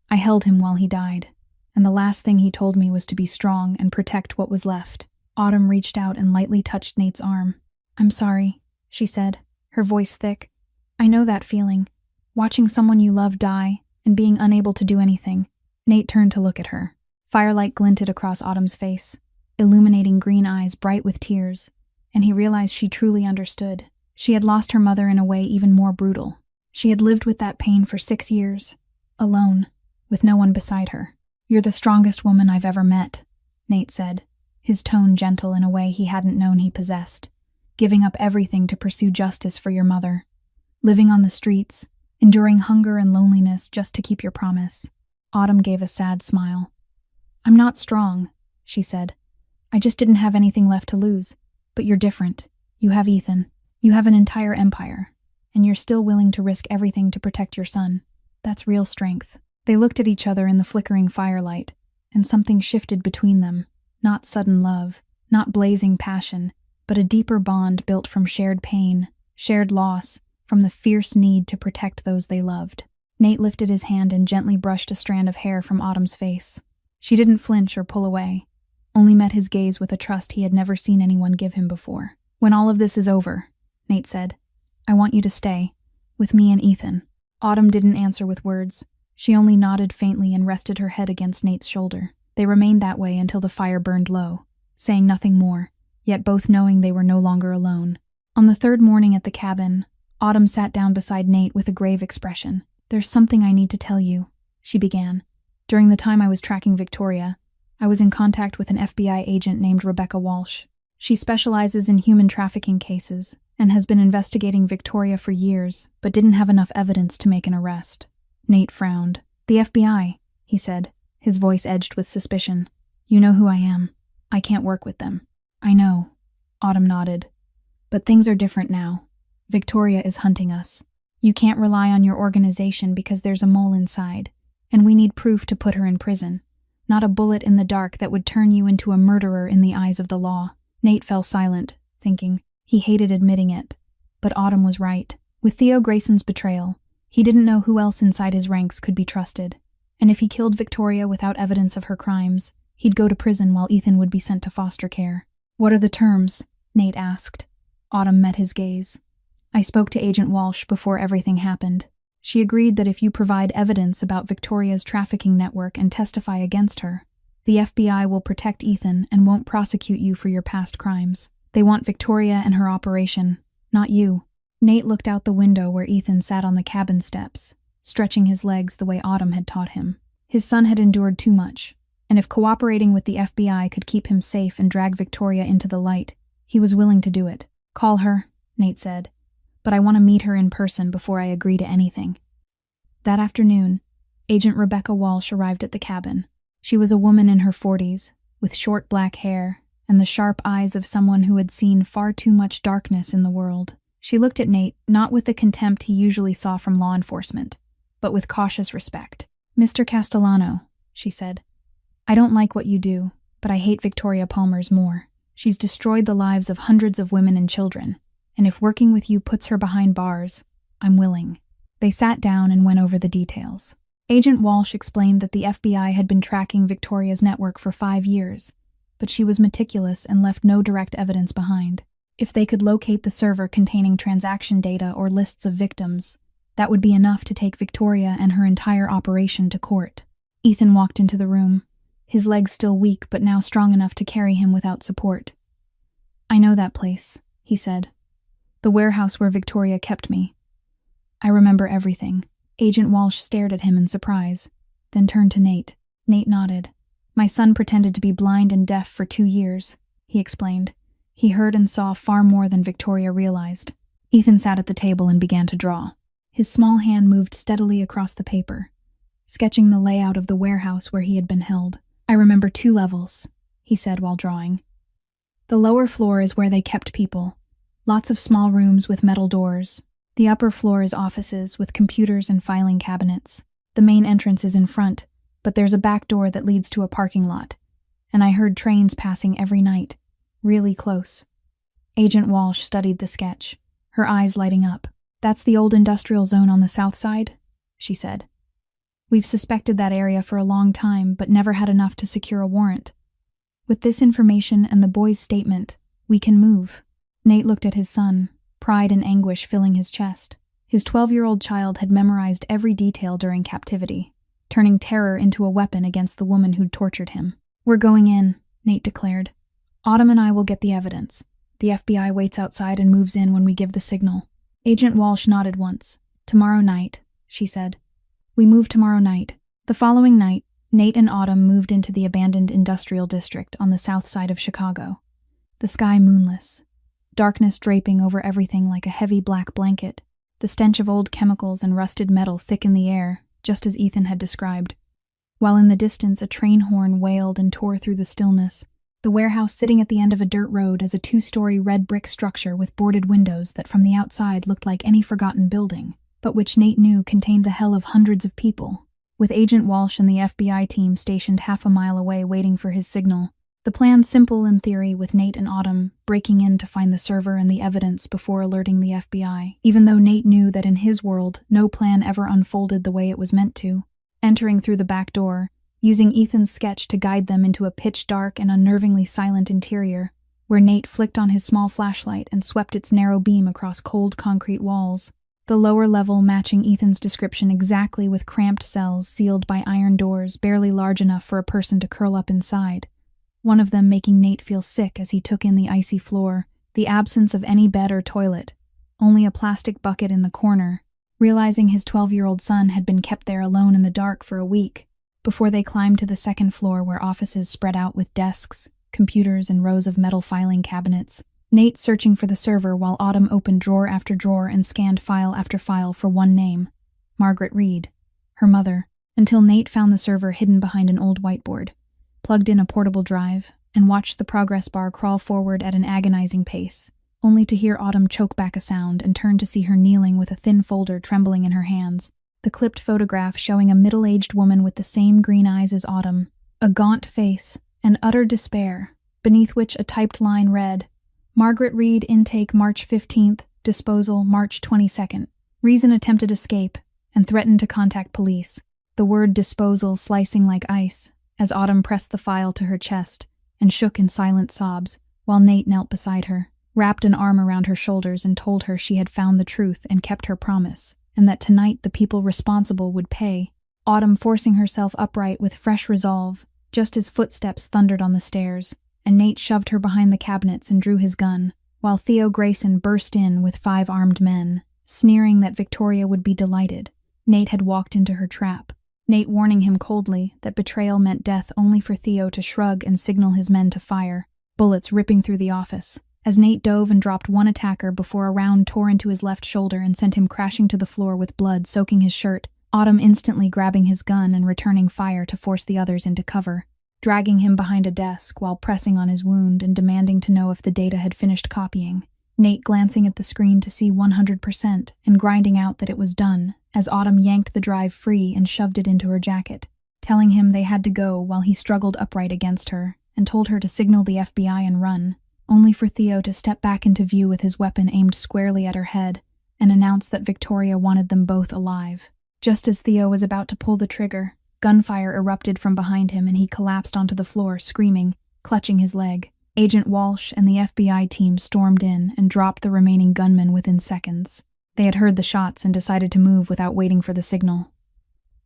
I held him while he died, and the last thing he told me was to be strong and protect what was left." Autumn reached out and lightly touched Nate's arm. "I'm sorry," she said, her voice thick. "I know that feeling, watching someone you love die and being unable to do anything." Nate turned to look at her. Firelight glinted across Autumn's face, illuminating green eyes bright with tears, and he realized she truly understood. She had lost her mother in a way even more brutal. She had lived with that pain for 6 years, alone, with no one beside her. "You're the strongest woman I've ever met," Nate said, his tone gentle in a way he hadn't known he possessed. "Giving up everything to pursue justice for your mother. Living on the streets, enduring hunger and loneliness just to keep your promise." Autumn gave a sad smile. "I'm not strong," she said. "I just didn't have anything left to lose. But you're different. You have Ethan. You have an entire empire. And you're still willing to risk everything to protect your son. That's real strength." They looked at each other in the flickering firelight, and something shifted between them. Not sudden love, not blazing passion, but a deeper bond built from shared pain, shared loss, from the fierce need to protect those they loved. Nate lifted his hand and gently brushed a strand of hair from Autumn's face. She didn't flinch or pull away, only met his gaze with a trust he had never seen anyone give him before. "When all of this is over," Nate said, "I want you to stay, with me and Ethan." Autumn didn't answer with words. She only nodded faintly and rested her head against Nate's shoulder. They remained that way until the fire burned low, saying nothing more, yet both knowing they were no longer alone. On the third morning at the cabin, Autumn sat down beside Nate with a grave expression. "There's something I need to tell you," she began. "During the time I was tracking Victoria, I was in contact with an FBI agent named Rebecca Walsh. She specializes in human trafficking cases and has been investigating Victoria for years, but didn't have enough evidence to make an arrest." Nate frowned. "The FBI," he said, his voice edged with suspicion. "You know who I am. I can't work with them." "I know," Autumn nodded. "But things are different now. Victoria is hunting us. You can't rely on your organization because there's a mole inside, and we need proof to put her in prison, not a bullet in the dark that would turn you into a murderer in the eyes of the law." Nate fell silent, thinking. He hated admitting it. But Autumn was right. With Theo Grayson's betrayal, he didn't know who else inside his ranks could be trusted. And if he killed Victoria without evidence of her crimes, he'd go to prison while Ethan would be sent to foster care. "What are the terms?" Nate asked. Autumn met his gaze. "I spoke to Agent Walsh before everything happened. She agreed that if you provide evidence about Victoria's trafficking network and testify against her, the FBI will protect Ethan and won't prosecute you for your past crimes. They want Victoria and her operation, not you." Nate looked out the window where Ethan sat on the cabin steps, stretching his legs the way Autumn had taught him. His son had endured too much, and if cooperating with the FBI could keep him safe and drag Victoria into the light, he was willing to do it. "Call her," Nate said, "but I want to meet her in person before I agree to anything." That afternoon, Agent Rebecca Walsh arrived at the cabin. She was a woman in her 40s, with short black hair and the sharp eyes of someone who had seen far too much darkness in the world. She looked at Nate not with the contempt he usually saw from law enforcement, but with cautious respect. "Mr. Castellano," she said, "I don't like what you do, but I hate Victoria Palmer's more. She's destroyed the lives of hundreds of women and children, and if working with you puts her behind bars, I'm willing." They sat down and went over the details. Agent Walsh explained that the FBI had been tracking Victoria's network for 5 years, but she was meticulous and left no direct evidence behind. If they could locate the server containing transaction data or lists of victims, that would be enough to take Victoria and her entire operation to court. Ethan walked into the room, his legs still weak but now strong enough to carry him without support. "I know that place," he said. "The warehouse where Victoria kept me. I remember everything." Agent Walsh stared at him in surprise, then turned to Nate. Nate nodded. "My son pretended to be blind and deaf for 2 years," he explained. "He heard and saw far more than Victoria realized." Ethan sat at the table and began to draw. His small hand moved steadily across the paper, sketching the layout of the warehouse where he had been held. "I remember 2 levels," he said while drawing. "The lower floor is where they kept people. Lots of small rooms with metal doors. The upper floor is offices with computers and filing cabinets. The main entrance is in front, but there's a back door that leads to a parking lot. And I heard trains passing every night, really close." Agent Walsh studied the sketch, her eyes lighting up. "That's the old industrial zone on the south side," she said. "We've suspected that area for a long time, but never had enough to secure a warrant. With this information and the boy's statement, we can move." Nate looked at his son, pride and anguish filling his chest. His 12-year-old child had memorized every detail during captivity, turning terror into a weapon against the woman who'd tortured him. "We're going in," Nate declared. "Autumn and I will get the evidence. The FBI waits outside and moves in when we give the signal." Agent Walsh nodded once. "Tomorrow night," she said. "We move tomorrow night." The following night, Nate and Autumn moved into the abandoned industrial district on the south side of Chicago. The sky moonless, darkness draping over everything like a heavy black blanket. The stench of old chemicals and rusted metal thickened the air, just as Ethan had described. While in the distance a train horn wailed and tore through the stillness. The warehouse sitting at the end of a dirt road as a 2-story red brick structure with boarded windows that from the outside looked like any forgotten building, but which Nate knew contained the hell of hundreds of people. With Agent Walsh and the FBI team stationed half a mile away waiting for his signal. The plan simple in theory, with Nate and Autumn breaking in to find the server and the evidence before alerting the FBI, even though Nate knew that in his world no plan ever unfolded the way it was meant to. Entering through the back door, using Ethan's sketch to guide them into a pitch-dark and unnervingly silent interior, where Nate flicked on his small flashlight and swept its narrow beam across cold concrete walls. The lower level matching Ethan's description exactly, with cramped cells sealed by iron doors barely large enough for a person to curl up inside. One of them making Nate feel sick as he took in the icy floor, the absence of any bed or toilet, only a plastic bucket in the corner, realizing his 12-year-old son had been kept there alone in the dark for a week, before they climbed to the second floor where offices spread out with desks, computers, and rows of metal filing cabinets. Nate searching for the server while Autumn opened drawer after drawer and scanned file after file for one name, Margaret Reed, her mother, until Nate found the server hidden behind an old whiteboard, plugged in a portable drive, and watched the progress bar crawl forward at an agonizing pace, only to hear Autumn choke back a sound and turn to see her kneeling with a thin folder trembling in her hands. The clipped photograph showing a middle-aged woman with the same green eyes as Autumn, a gaunt face, and utter despair, beneath which a typed line read, "Margaret Reed, intake March 15th, disposal March 22nd. Reason attempted escape and threatened to contact police." The word disposal slicing like ice, as Autumn pressed the file to her chest and shook in silent sobs, while Nate knelt beside her, wrapped an arm around her shoulders and told her she had found the truth and kept her promise, and that tonight the people responsible would pay. Autumn forcing herself upright with fresh resolve, just as footsteps thundered on the stairs, and Nate shoved her behind the cabinets and drew his gun, while Theo Grayson burst in with 5 armed men, sneering that Victoria would be delighted. Nate had walked into her trap, Nate warning him coldly that betrayal meant death only for Theo to shrug and signal his men to fire, bullets ripping through the office. As Nate dove and dropped one attacker before a round tore into his left shoulder and sent him crashing to the floor with blood soaking his shirt, Autumn instantly grabbing his gun and returning fire to force the others into cover, dragging him behind a desk while pressing on his wound and demanding to know if the data had finished copying. Nate glancing at the screen to see 100% and grinding out that it was done, as Autumn yanked the drive free and shoved it into her jacket, telling him they had to go while he struggled upright against her and told her to signal the FBI and run, only for Theo to step back into view with his weapon aimed squarely at her head and announce that Victoria wanted them both alive. Just as Theo was about to pull the trigger, gunfire erupted from behind him and he collapsed onto the floor, screaming, clutching his leg. Agent Walsh and the FBI team stormed in and dropped the remaining gunmen within seconds. They had heard the shots and decided to move without waiting for the signal.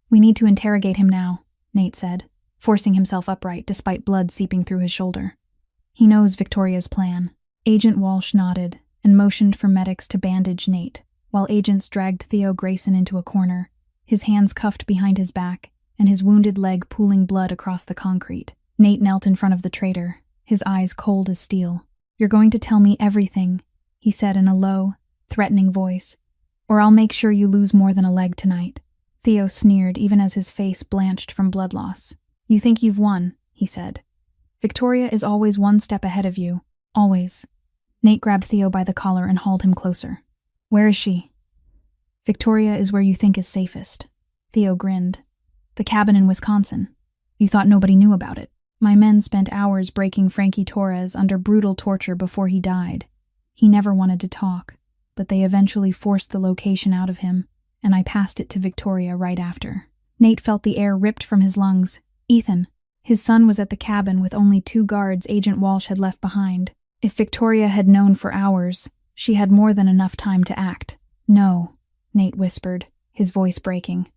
"We need to interrogate him now," Nate said, forcing himself upright despite blood seeping through his shoulder. "He knows Victoria's plan." Agent Walsh nodded and motioned for medics to bandage Nate, while agents dragged Theo Grayson into a corner, his hands cuffed behind his back and his wounded leg pooling blood across the concrete. Nate knelt in front of the traitor, his eyes cold as steel. "You're going to tell me everything," he said in a low, threatening voice, "or I'll make sure you lose more than a leg tonight." Theo sneered even as his face blanched from blood loss. "You think you've won," he said. "Victoria is always one step ahead of you. Always." Nate grabbed Theo by the collar and hauled him closer. "Where is she?" "Victoria is where you think is safest." Theo grinned. "The cabin in Wisconsin. You thought nobody knew about it. My men spent hours breaking Frankie Torres under brutal torture before he died. He never wanted to talk, but they eventually forced the location out of him, and I passed it to Victoria right after." Nate felt the air ripped from his lungs. Ethan. His son was at the cabin with only 2 guards Agent Walsh had left behind. If Victoria had known for hours, she had more than enough time to act. "No," Nate whispered, his voice breaking.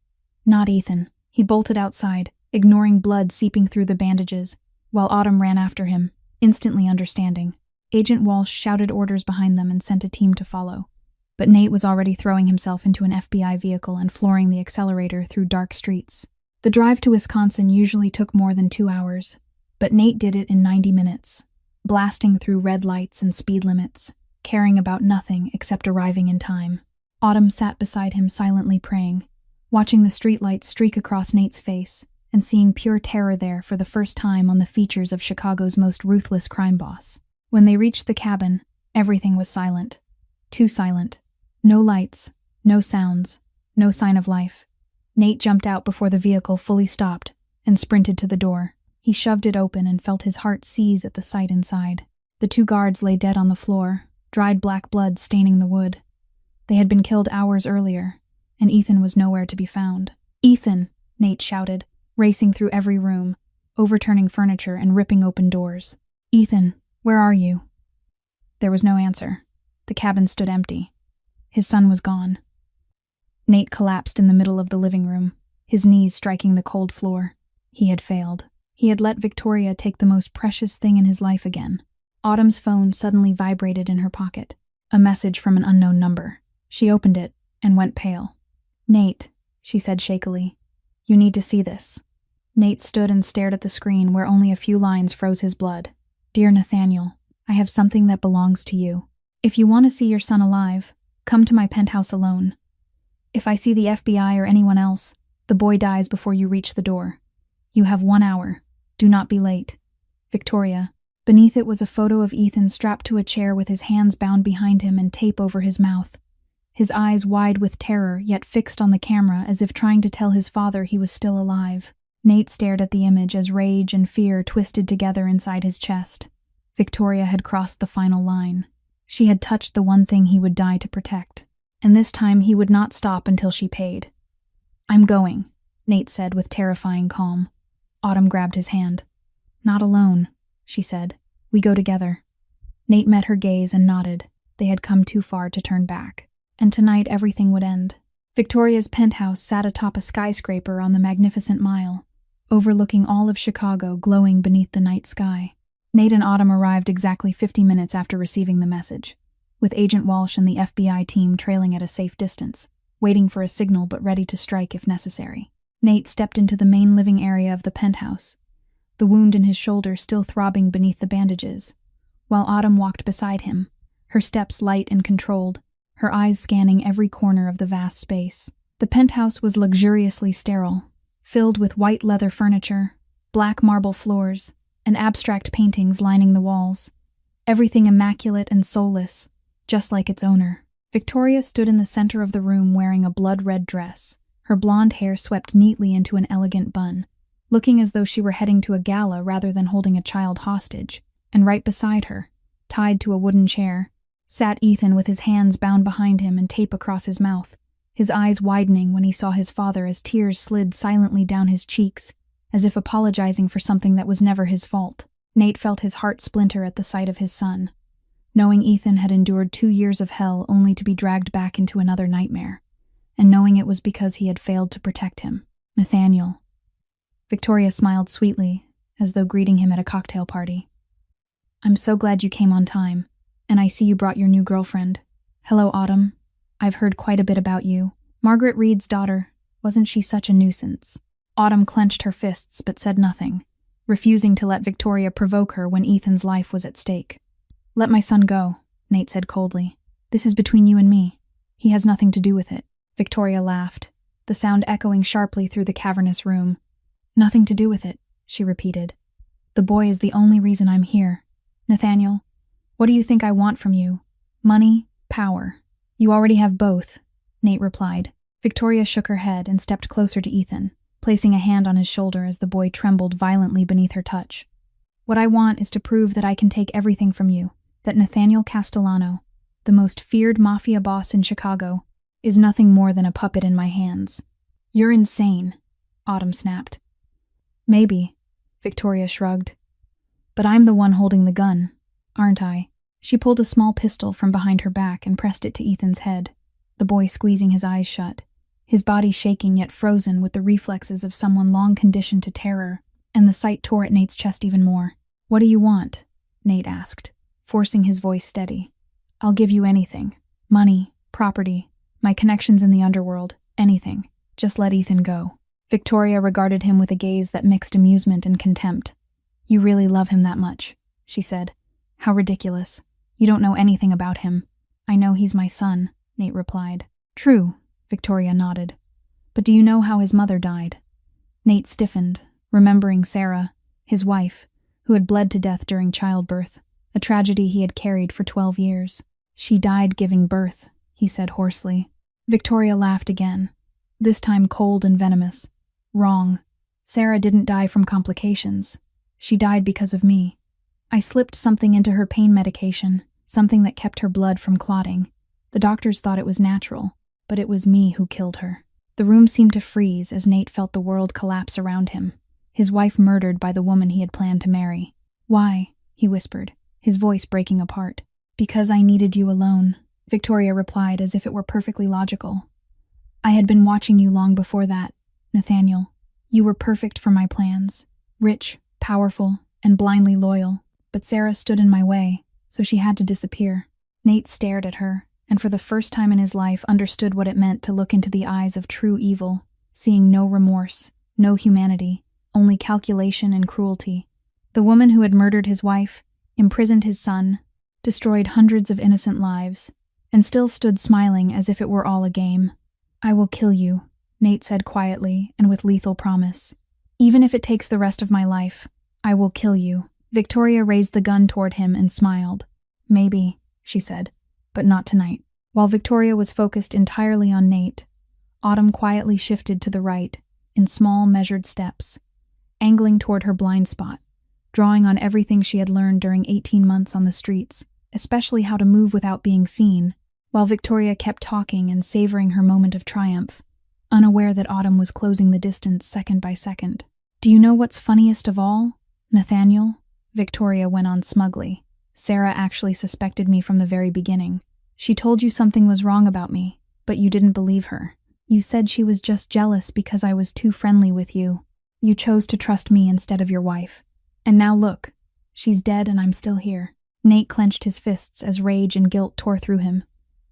"Not Ethan." He bolted outside, ignoring blood seeping through the bandages, while Autumn ran after him, instantly understanding. Agent Walsh shouted orders behind them and sent a team to follow. But Nate was already throwing himself into an FBI vehicle and flooring the accelerator through dark streets. The drive to Wisconsin usually took more than 2 hours, but Nate did it in 90 minutes, blasting through red lights and speed limits, caring about nothing except arriving in time. Autumn sat beside him silently praying, watching the streetlights streak across Nate's face and seeing pure terror there for the first time on the features of Chicago's most ruthless crime boss. When they reached the cabin, everything was silent. Too silent. No lights, no sounds, no sign of life. Nate jumped out before the vehicle fully stopped and sprinted to the door. He shoved it open and felt his heart seize at the sight inside. The 2 guards lay dead on the floor, dried black blood staining the wood. They had been killed hours earlier, and Ethan was nowhere to be found. "Ethan!" Nate shouted, racing through every room, overturning furniture and ripping open doors. "Ethan, where are you?" There was no answer. The cabin stood empty. His son was gone. Nate collapsed in the middle of the living room, his knees striking the cold floor. He had failed. He had let Victoria take the most precious thing in his life again. Autumn's phone suddenly vibrated in her pocket. A message from an unknown number. She opened it and went pale. "Nate," she said shakily, "you need to see this." Nate stood and stared at the screen where only a few lines froze his blood. "Dear Nathaniel, I have something that belongs to you. If you want to see your son alive, come to my penthouse alone. If I see the FBI or anyone else, the boy dies before you reach the door. You have 1 hour. Do not be late. Victoria." Beneath it was a photo of Ethan strapped to a chair with his hands bound behind him and tape over his mouth. His eyes wide with terror, yet fixed on the camera as if trying to tell his father he was still alive. Nate stared at the image as rage and fear twisted together inside his chest. Victoria had crossed the final line. She had touched the one thing he would die to protect. And this time he would not stop until she paid. "I'm going," Nate said with terrifying calm. Autumn grabbed his hand. "Not alone," she said. "We go together." Nate met her gaze and nodded. They had come too far to turn back. And tonight everything would end. Victoria's penthouse sat atop a skyscraper on the Magnificent Mile, overlooking all of Chicago glowing beneath the night sky. Nate and Autumn arrived exactly 50 minutes after receiving the message, with Agent Walsh and the FBI team trailing at a safe distance, waiting for a signal but ready to strike if necessary. Nate stepped into the main living area of the penthouse, the wound in his shoulder still throbbing beneath the bandages, while Autumn walked beside him, her steps light and controlled, her eyes scanning every corner of the vast space. The penthouse was luxuriously sterile, filled with white leather furniture, black marble floors, and abstract paintings lining the walls. Everything immaculate and soulless, just like its owner. Victoria stood in the center of the room wearing a blood-red dress, her blonde hair swept neatly into an elegant bun, looking as though she were heading to a gala rather than holding a child hostage. And right beside her, tied to a wooden chair, sat Ethan with his hands bound behind him and tape across his mouth, his eyes widening when he saw his father as tears slid silently down his cheeks, as if apologizing for something that was never his fault. Nate felt his heart splinter at the sight of his son, knowing Ethan had endured 2 years of hell only to be dragged back into another nightmare, and knowing it was because he had failed to protect him. Nathaniel. Victoria smiled sweetly, as though greeting him at a cocktail party. I'm so glad you came on time, and I see you brought your new girlfriend. Hello, Autumn. I've heard quite a bit about you. Margaret Reed's daughter. Wasn't she such a nuisance? Autumn clenched her fists but said nothing, refusing to let Victoria provoke her when Ethan's life was at stake. Let my son go, Nate said coldly. This is between you and me. He has nothing to do with it. Victoria laughed, the sound echoing sharply through the cavernous room. Nothing to do with it, she repeated. The boy is the only reason I'm here. Nathaniel, what do you think I want from you? Money? Power? You already have both, Nate replied. Victoria shook her head and stepped closer to Ethan, placing a hand on his shoulder as the boy trembled violently beneath her touch. What I want is to prove that I can take everything from you, that Nathaniel Castellano, the most feared Mafia boss in Chicago, is nothing more than a puppet in my hands. You're insane, Autumn snapped. Maybe, Victoria shrugged. But I'm the one holding the gun, aren't I? She pulled a small pistol from behind her back and pressed it to Ethan's head, the boy squeezing his eyes shut, his body shaking yet frozen with the reflexes of someone long conditioned to terror, and the sight tore at Nate's chest even more. What do you want? Nate asked, forcing his voice steady. I'll give you anything. Money, property, my connections in the underworld, anything. Just let Ethan go. Victoria regarded him with a gaze that mixed amusement and contempt. You really love him that much, she said. How ridiculous. You don't know anything about him. I know he's my son, Nate replied. True, Victoria nodded. But do you know how his mother died? Nate stiffened, remembering Sarah, his wife, who had bled to death during childbirth, a tragedy he had carried for 12 years. She died giving birth, he said hoarsely. Victoria laughed again, this time cold and venomous. Wrong. Sarah didn't die from complications. She died because of me. I slipped something into her pain medication, something that kept her blood from clotting. The doctors thought it was natural, but it was me who killed her. The room seemed to freeze as Nate felt the world collapse around him, his wife murdered by the woman he had planned to marry. Why? He whispered, his voice breaking apart. Because I needed you alone, Victoria replied as if it were perfectly logical. I had been watching you long before that, Nathaniel. You were perfect for my plans. Rich, powerful, and blindly loyal. But Sarah stood in my way, so she had to disappear. Nate stared at her, and for the first time in his life understood what it meant to look into the eyes of true evil, seeing no remorse, no humanity, only calculation and cruelty. The woman who had murdered his wife, imprisoned his son, destroyed hundreds of innocent lives, and still stood smiling as if it were all a game. I will kill you, Nate said quietly and with lethal promise. Even if it takes the rest of my life, I will kill you. Victoria raised the gun toward him and smiled. Maybe, she said, but not tonight. While Victoria was focused entirely on Nate, Autumn quietly shifted to the right, in small, measured steps, angling toward her blind spot, drawing on everything she had learned during 18 months on the streets, especially how to move without being seen, while Victoria kept talking and savoring her moment of triumph, unaware that Autumn was closing the distance second by second. Do you know what's funniest of all, Nathaniel? Victoria went on smugly. Sarah actually suspected me from the very beginning. She told you something was wrong about me, but you didn't believe her. You said she was just jealous because I was too friendly with you. You chose to trust me instead of your wife. And now look, she's dead and I'm still here. Nate clenched his fists as rage and guilt tore through him,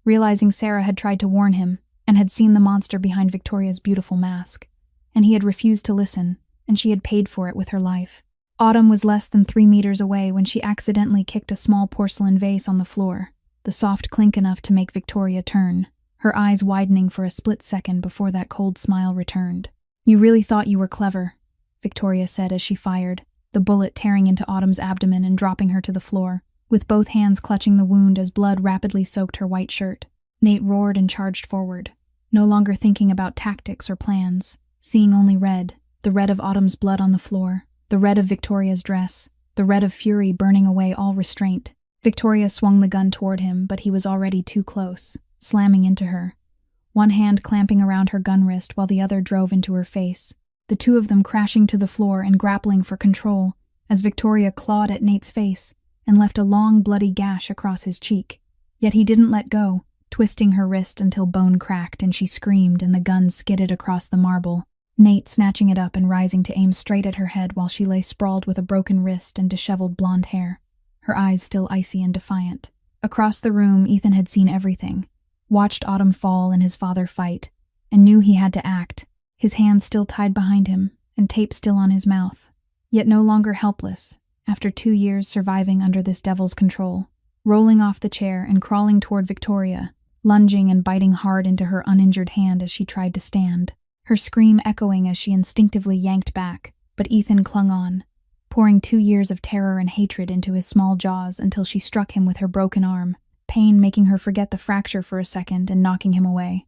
realizing Sarah had tried to warn him and had seen the monster behind Victoria's beautiful mask. And he had refused to listen, and she had paid for it with her life. Autumn was less than 3 meters away when she accidentally kicked a small porcelain vase on the floor, the soft clink enough to make Victoria turn, her eyes widening for a split second before that cold smile returned. You really thought you were clever, Victoria said as she fired, the bullet tearing into Autumn's abdomen and dropping her to the floor, with both hands clutching the wound as blood rapidly soaked her white shirt. Nate roared and charged forward, no longer thinking about tactics or plans, seeing only red, the red of Autumn's blood on the floor, the red of Victoria's dress, the red of fury burning away all restraint. Victoria swung the gun toward him, but he was already too close, slamming into her, one hand clamping around her gun wrist while the other drove into her face, the two of them crashing to the floor and grappling for control as Victoria clawed at Nate's face and left a long, bloody gash across his cheek. Yet he didn't let go, twisting her wrist until bone cracked and she screamed and the gun skidded across the marble, Nate snatching it up and rising to aim straight at her head while she lay sprawled with a broken wrist and disheveled blonde hair, her eyes still icy and defiant. Across the room, Ethan had seen everything, watched Autumn fall and his father fight, and knew he had to act, his hands still tied behind him and tape still on his mouth, yet no longer helpless, after 2 years surviving under this devil's control, rolling off the chair and crawling toward Victoria, lunging and biting hard into her uninjured hand as she tried to stand, her scream echoing as she instinctively yanked back, but Ethan clung on, pouring 2 years of terror and hatred into his small jaws until she struck him with her broken arm, pain making her forget the fracture for a second and knocking him away.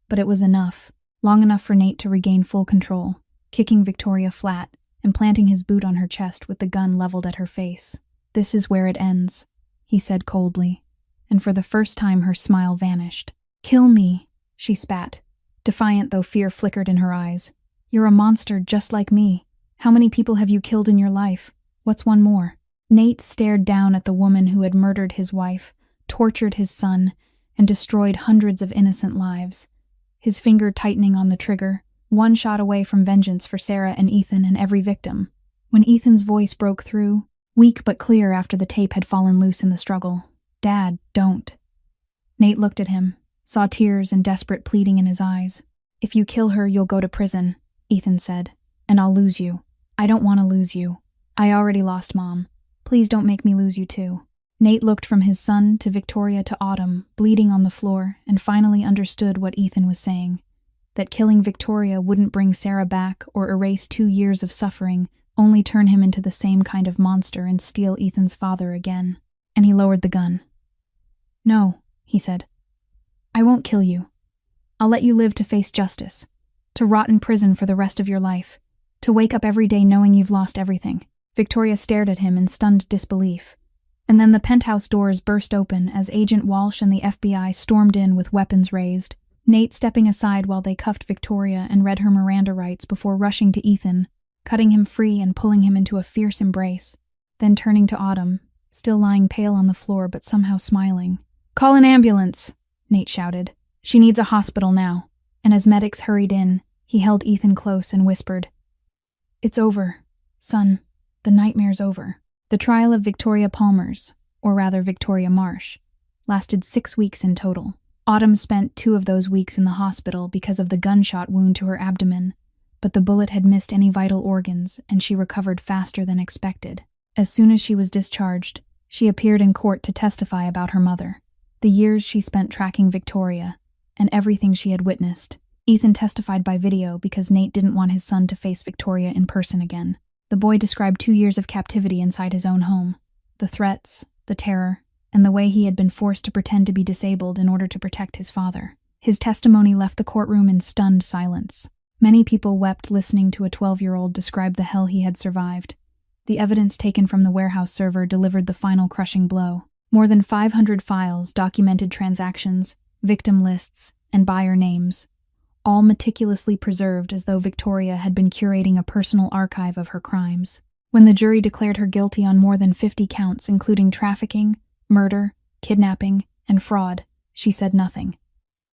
But it was enough, long enough for Nate to regain full control, kicking Victoria flat and planting his boot on her chest with the gun leveled at her face. "This is where it ends," he said coldly, and for the first time her smile vanished. "Kill me," she spat, defiant though fear flickered in her eyes. "You're a monster just like me. How many people have you killed in your life? What's one more?" Nate stared down at the woman who had murdered his wife, tortured his son, and destroyed hundreds of innocent lives, his finger tightening on the trigger, one shot away from vengeance for Sarah and Ethan and every victim. When Ethan's voice broke through, weak but clear after the tape had fallen loose in the struggle, "Dad, don't." Nate looked at him, saw tears and desperate pleading in his eyes. "If you kill her, you'll go to prison," Ethan said, "and I'll lose you. I don't want to lose you. I already lost Mom. Please don't make me lose you too." Nate looked from his son to Victoria to Autumn, bleeding on the floor, and finally understood what Ethan was saying, that killing Victoria wouldn't bring Sarah back or erase 2 years of suffering, only turn him into the same kind of monster and steal Ethan's father again. And he lowered the gun. "No," he said. "I won't kill you. I'll let you live to face justice, to rot in prison for the rest of your life, to wake up every day knowing you've lost everything." Victoria stared at him in stunned disbelief. And then the penthouse doors burst open as Agent Walsh and the FBI stormed in with weapons raised, Nate stepping aside while they cuffed Victoria and read her Miranda rights before rushing to Ethan, cutting him free and pulling him into a fierce embrace, then turning to Autumn, still lying pale on the floor but somehow smiling. "Call an ambulance," Nate shouted. "She needs a hospital now." And as medics hurried in, he held Ethan close and whispered, "It's over, son. The nightmare's over." The trial of Victoria Palmer's, or rather Victoria Marsh, lasted 6 weeks in total. Autumn spent 2 of those weeks in the hospital because of the gunshot wound to her abdomen, but the bullet had missed any vital organs and she recovered faster than expected. As soon as she was discharged, she appeared in court to testify about her mother, the years she spent tracking Victoria, and everything she had witnessed. Ethan testified by video because Nate didn't want his son to face Victoria in person again. The boy described 2 years of captivity inside his own home, the threats, the terror, and the way he had been forced to pretend to be disabled in order to protect his father. His testimony left the courtroom in stunned silence. Many people wept listening to a 12-year-old describe the hell he had survived. The evidence taken from the warehouse server delivered the final crushing blow. More than 500 files documented transactions, victim lists, and buyer names, all meticulously preserved as though Victoria had been curating a personal archive of her crimes. When the jury declared her guilty on more than 50 counts, including trafficking, murder, kidnapping, and fraud, she said nothing.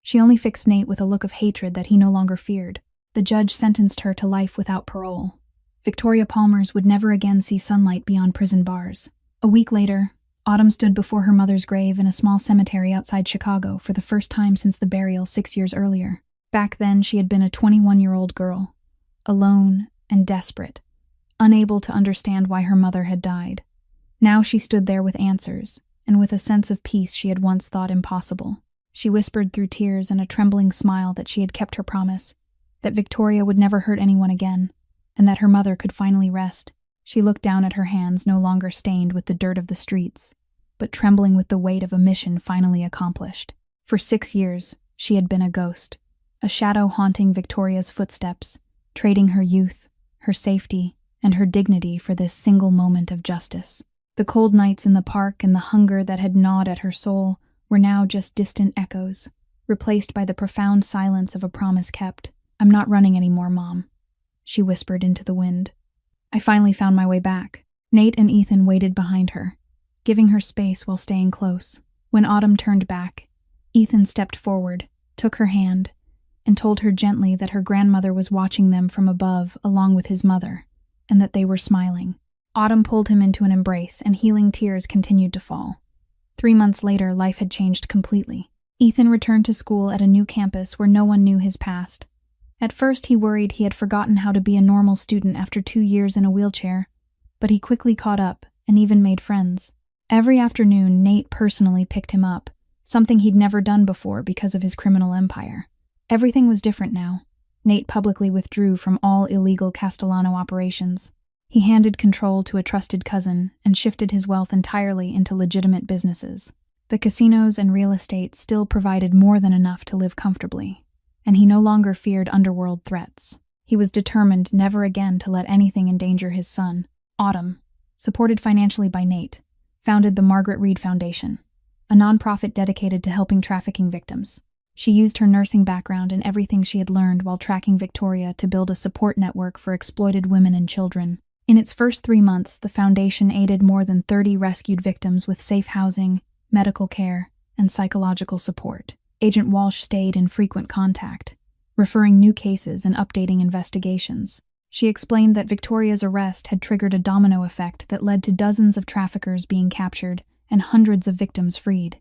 She only fixed Nate with a look of hatred that he no longer feared. The judge sentenced her to life without parole. Victoria Palmer's would never again see sunlight beyond prison bars. A week later, Autumn stood before her mother's grave in a small cemetery outside Chicago for the first time since the burial 6 years earlier. Back then, she had been a 21-year-old girl, alone and desperate, unable to understand why her mother had died. Now she stood there with answers, and with a sense of peace she had once thought impossible. She whispered through tears and a trembling smile that she had kept her promise, that Victoria would never hurt anyone again, and that her mother could finally rest. She looked down at her hands, no longer stained with the dirt of the streets, but trembling with the weight of a mission finally accomplished. For 6 years, she had been a ghost, a shadow haunting Victoria's footsteps, trading her youth, her safety, and her dignity for this single moment of justice. The cold nights in the park and the hunger that had gnawed at her soul were now just distant echoes, replaced by the profound silence of a promise kept. "I'm not running anymore, Mom," she whispered into the wind. "I finally found my way back. Nate and Ethan waited behind her, giving her space while staying close. When Autumn turned back, Ethan stepped forward, took her hand, and told her gently that her grandmother was watching them from above along with his mother, and that they were smiling. Autumn pulled him into an embrace, and healing tears continued to fall. 3 months later, life had changed completely. Ethan returned to school at a new campus where no one knew his past. At first, he worried he had forgotten how to be a normal student after 2 years in a wheelchair, but he quickly caught up and even made friends. Every afternoon, Nate personally picked him up, something he'd never done before because of his criminal empire. Everything was different now. Nate publicly withdrew from all illegal Castellano operations. He handed control to a trusted cousin and shifted his wealth entirely into legitimate businesses. The casinos and real estate still provided more than enough to live comfortably, and he no longer feared underworld threats. He was determined never again to let anything endanger his son. Autumn, supported financially by Nate, founded the Margaret Reed Foundation, a nonprofit dedicated to helping trafficking victims. She used her nursing background and everything she had learned while tracking Victoria to build a support network for exploited women and children. In its first 3 months, the foundation aided more than 30 rescued victims with safe housing, medical care, and psychological support. Agent Walsh stayed in frequent contact, referring new cases and updating investigations. She explained that Victoria's arrest had triggered a domino effect that led to dozens of traffickers being captured and hundreds of victims freed.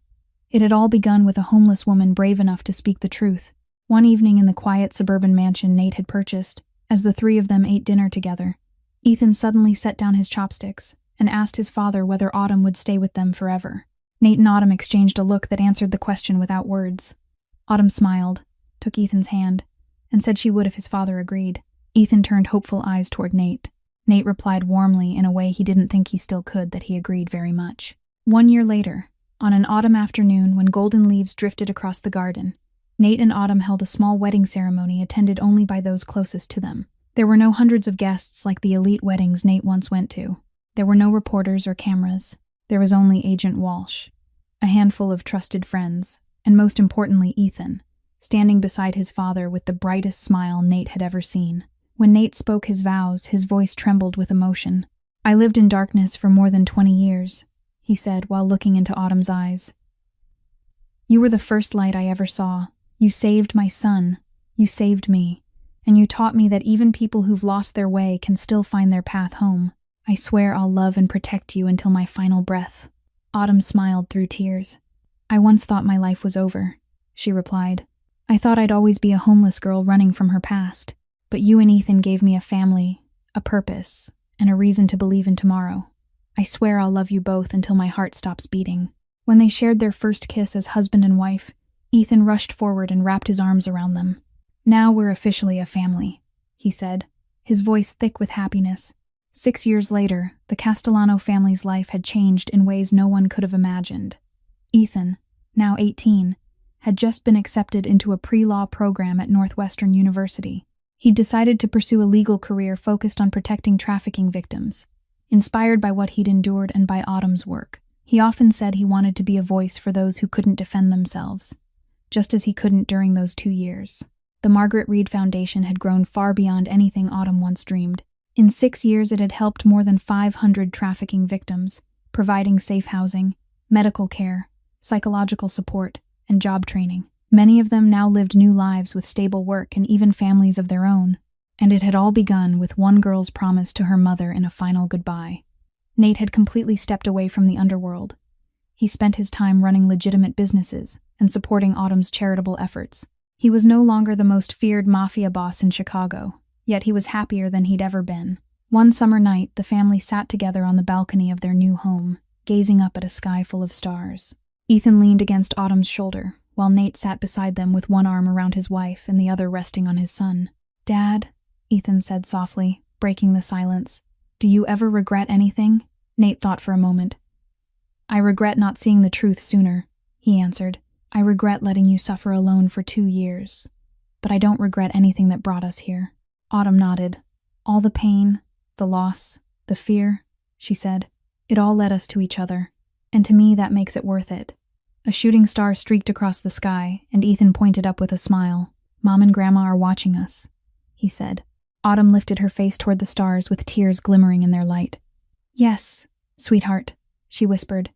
It had all begun with a homeless woman brave enough to speak the truth. One evening in the quiet suburban mansion Nate had purchased, as the 3 of them ate dinner together, Ethan suddenly set down his chopsticks and asked his father whether Autumn would stay with them forever. Nate and Autumn exchanged a look that answered the question without words. Autumn smiled, took Ethan's hand, and said she would if his father agreed. Ethan turned hopeful eyes toward Nate. Nate replied warmly in a way he didn't think he still could that he agreed very much. 1 year later, on an autumn afternoon when golden leaves drifted across the garden, Nate and Autumn held a small wedding ceremony attended only by those closest to them. There were no hundreds of guests like the elite weddings Nate once went to. There were no reporters or cameras. There was only Agent Walsh, a handful of trusted friends, and most importantly Ethan, standing beside his father with the brightest smile Nate had ever seen. When Nate spoke his vows, his voice trembled with emotion. "I lived in darkness for more than 20 years, he said while looking into Autumn's eyes. "You were the first light I ever saw. You saved my son. You saved me. And you taught me that even people who've lost their way can still find their path home. I swear I'll love and protect you until my final breath." Autumn smiled through tears. "I once thought my life was over," she replied. "I thought I'd always be a homeless girl running from her past. But you and Ethan gave me a family, a purpose, and a reason to believe in tomorrow. I swear I'll love you both until my heart stops beating." When they shared their first kiss as husband and wife, Ethan rushed forward and wrapped his arms around them. "Now we're officially a family," he said, his voice thick with happiness. 6 years later, the Castellano family's life had changed in ways no one could have imagined. Ethan, now 18, had just been accepted into a pre-law program at Northwestern University. He'd decided to pursue a legal career focused on protecting trafficking victims. Inspired by what he'd endured and by Autumn's work, he often said he wanted to be a voice for those who couldn't defend themselves, just as he couldn't during those 2 years. The Margaret Reed Foundation had grown far beyond anything Autumn once dreamed. In 6 years, it had helped more than 500 trafficking victims, providing safe housing, medical care, psychological support, and job training. Many of them now lived new lives with stable work and even families of their own. And it had all begun with one girl's promise to her mother in a final goodbye. Nate had completely stepped away from the underworld. He spent his time running legitimate businesses and supporting Autumn's charitable efforts. He was no longer the most feared Mafia boss in Chicago, yet he was happier than he'd ever been. One summer night, the family sat together on the balcony of their new home, gazing up at a sky full of stars. Ethan leaned against Autumn's shoulder, while Nate sat beside them with one arm around his wife and the other resting on his son. "Dad," Ethan said softly, breaking the silence, "do you ever regret anything?" Nate thought for a moment. "I regret not seeing the truth sooner," he answered. "I regret letting you suffer alone for 2 years. But I don't regret anything that brought us here." Autumn nodded. "All the pain, the loss, the fear," she said, "it all led us to each other. And to me, that makes it worth it." A shooting star streaked across the sky, and Ethan pointed up with a smile. "Mom and Grandma are watching us," he said. Autumn lifted her face toward the stars with tears glimmering in their light. Yes, sweetheart, she whispered.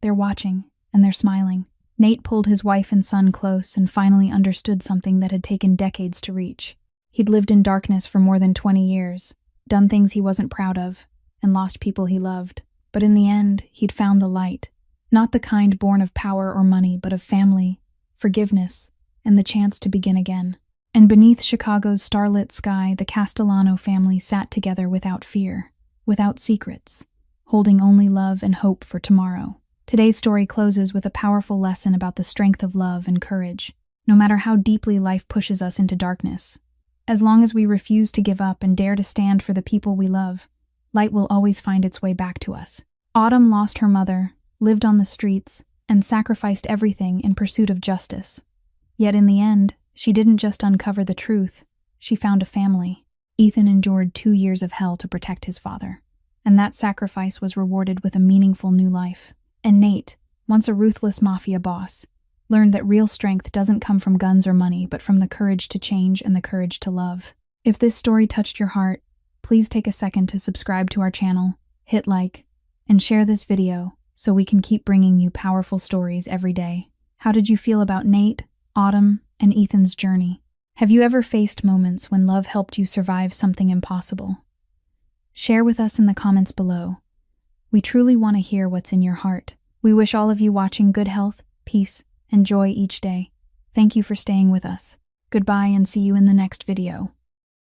They're watching, and they're smiling. Nate pulled his wife and son close and finally understood something that had taken decades to reach. He'd lived in darkness for more than 20 years, done things he wasn't proud of, and lost people he loved. But in the end, he'd found the light. Not the kind born of power or money, but of family, forgiveness, and the chance to begin again. And beneath Chicago's starlit sky, the Castellano family sat together without fear, without secrets, holding only love and hope for tomorrow. Today's story closes with a powerful lesson about the strength of love and courage, no matter how deeply life pushes us into darkness. As long as we refuse to give up and dare to stand for the people we love, light will always find its way back to us. Autumn lost her mother, lived on the streets, and sacrificed everything in pursuit of justice. Yet in the end, she didn't just uncover the truth, she found a family. Ethan endured 2 years of hell to protect his father, and that sacrifice was rewarded with a meaningful new life. And Nate, once a ruthless mafia boss, learned that real strength doesn't come from guns or money, but from the courage to change and the courage to love. If this story touched your heart, please take a second to subscribe to our channel, hit like, and share this video so we can keep bringing you powerful stories every day. How did you feel about Nate, Autumn, and Ethan's journey? Have you ever faced moments when love helped you survive something impossible? Share with us in the comments below. We truly want to hear what's in your heart. We wish all of you watching good health, peace, and joy each day. Thank you for staying with us. Goodbye and see you in the next video.